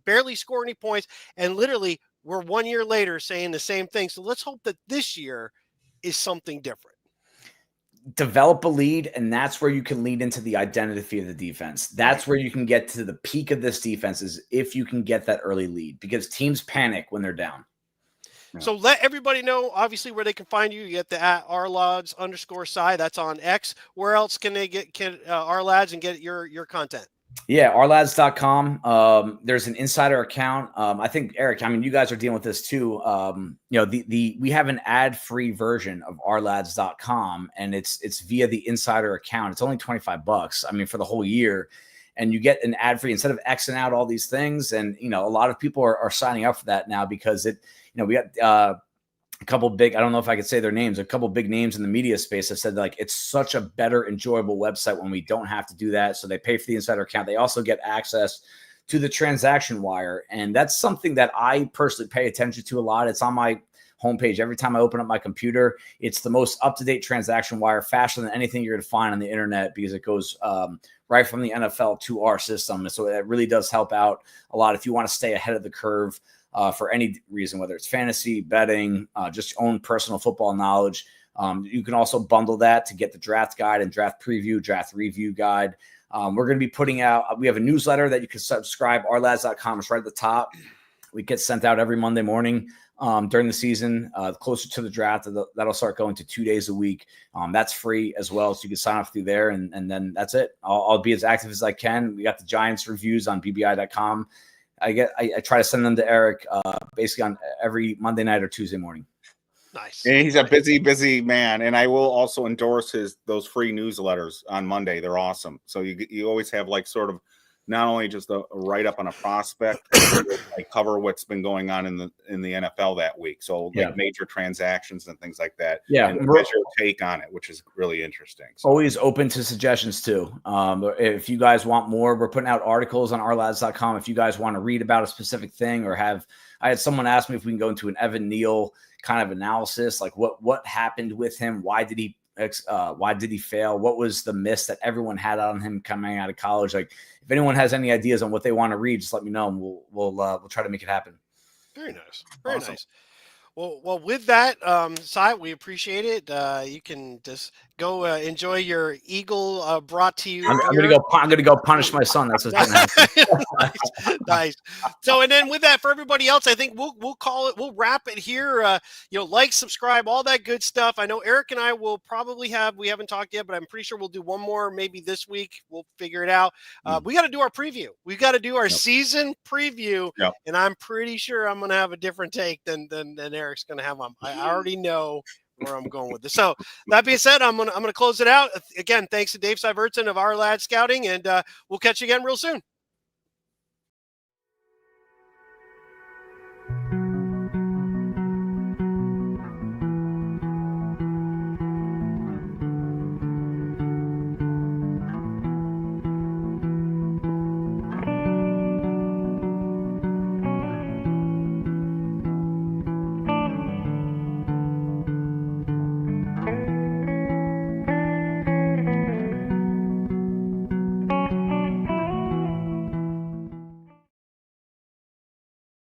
barely score any points, and literally we're 1 year later saying the same thing. So let's hope that this year is something different. Develop a lead, and that's where you can lead into the identity of the defense. That's where you can get to the peak of this defense, is if you can get that early lead, because teams panic when they're down. So let everybody know, obviously, where they can find you. You get the @Ourlads_side. That's on X. Where else can they get Ourlads and get your content? Yeah, Ourlads.com. There's an insider account. I think, Eric, I mean, you guys are dealing with this too. You know, we have an ad-free version of Ourlads.com, and it's via the insider account. It's only $25. I mean, for the whole year. And you get an ad-free instead of Xing out all these things. And, you know, a lot of people are signing up for that now because we got a couple big, I don't know if I could say their names, a couple big names in the media space have said like, it's such a better, enjoyable website when we don't have to do that. So they pay for the insider account. They also get access to the transaction wire. And that's something that I personally pay attention to a lot. It's on my homepage. Every time I open up my computer, it's the most up-to-date transaction wire, faster than anything you're going to find on the internet, because it goes right from the NFL to our system. And so it really does help out a lot if you want to stay ahead of the curve for any reason, whether it's fantasy, betting, just your own personal football knowledge. You can also bundle that to get the draft guide and draft preview, draft review guide. We're going to be putting out, we have a newsletter that you can subscribe, ourlads.com. It's right at the top. We get sent out every Monday morning. during the season. Closer to the draft, that'll start going to 2 days a week. That's free as well, so you can sign up through there, and then that's it. I'll be as active as I can. We got the Giants reviews on BBI.com. I try to send them to Eric basically on every Monday night or Tuesday morning. Nice. And he's a busy man. And I will also endorse those free newsletters on Monday. They're awesome. So you always have like sort of not only just a write up on a prospect, but like cover what's been going on in the NFL that week. So like major transactions and things like that. Yeah, and your take on it, which is really interesting. So. Always open to suggestions too. If you guys want more, we're putting out articles on Ourlads.com. If you guys want to read about a specific thing or I had someone ask me if we can go into an Evan Neal kind of analysis, like what happened with him, why did he fail, what was the miss that everyone had on him coming out of college. Like if anyone has any ideas on what they want to read, just let me know, and we'll try to make it happen. Very nice. Very nice. Well, with that, Cy, we appreciate it. You can just go enjoy your Eagle brought to you. I'm gonna go punish my son. That's what's gonna happen. Nice. So, and then with that, for everybody else, I think we'll call it. We'll wrap it here. Like, subscribe, all that good stuff. I know Eric and I will probably we haven't talked yet, but I'm pretty sure we'll do one more maybe this week. We'll figure it out. We got to do our preview. We've got to do our season preview, and I'm pretty sure I'm gonna have a different take than Eric's gonna have. I already know where I'm going with this. So that being said, I'm gonna close it out. Again, thanks to Dave Syvertsen of Our Lad Scouting, and we'll catch you again real soon.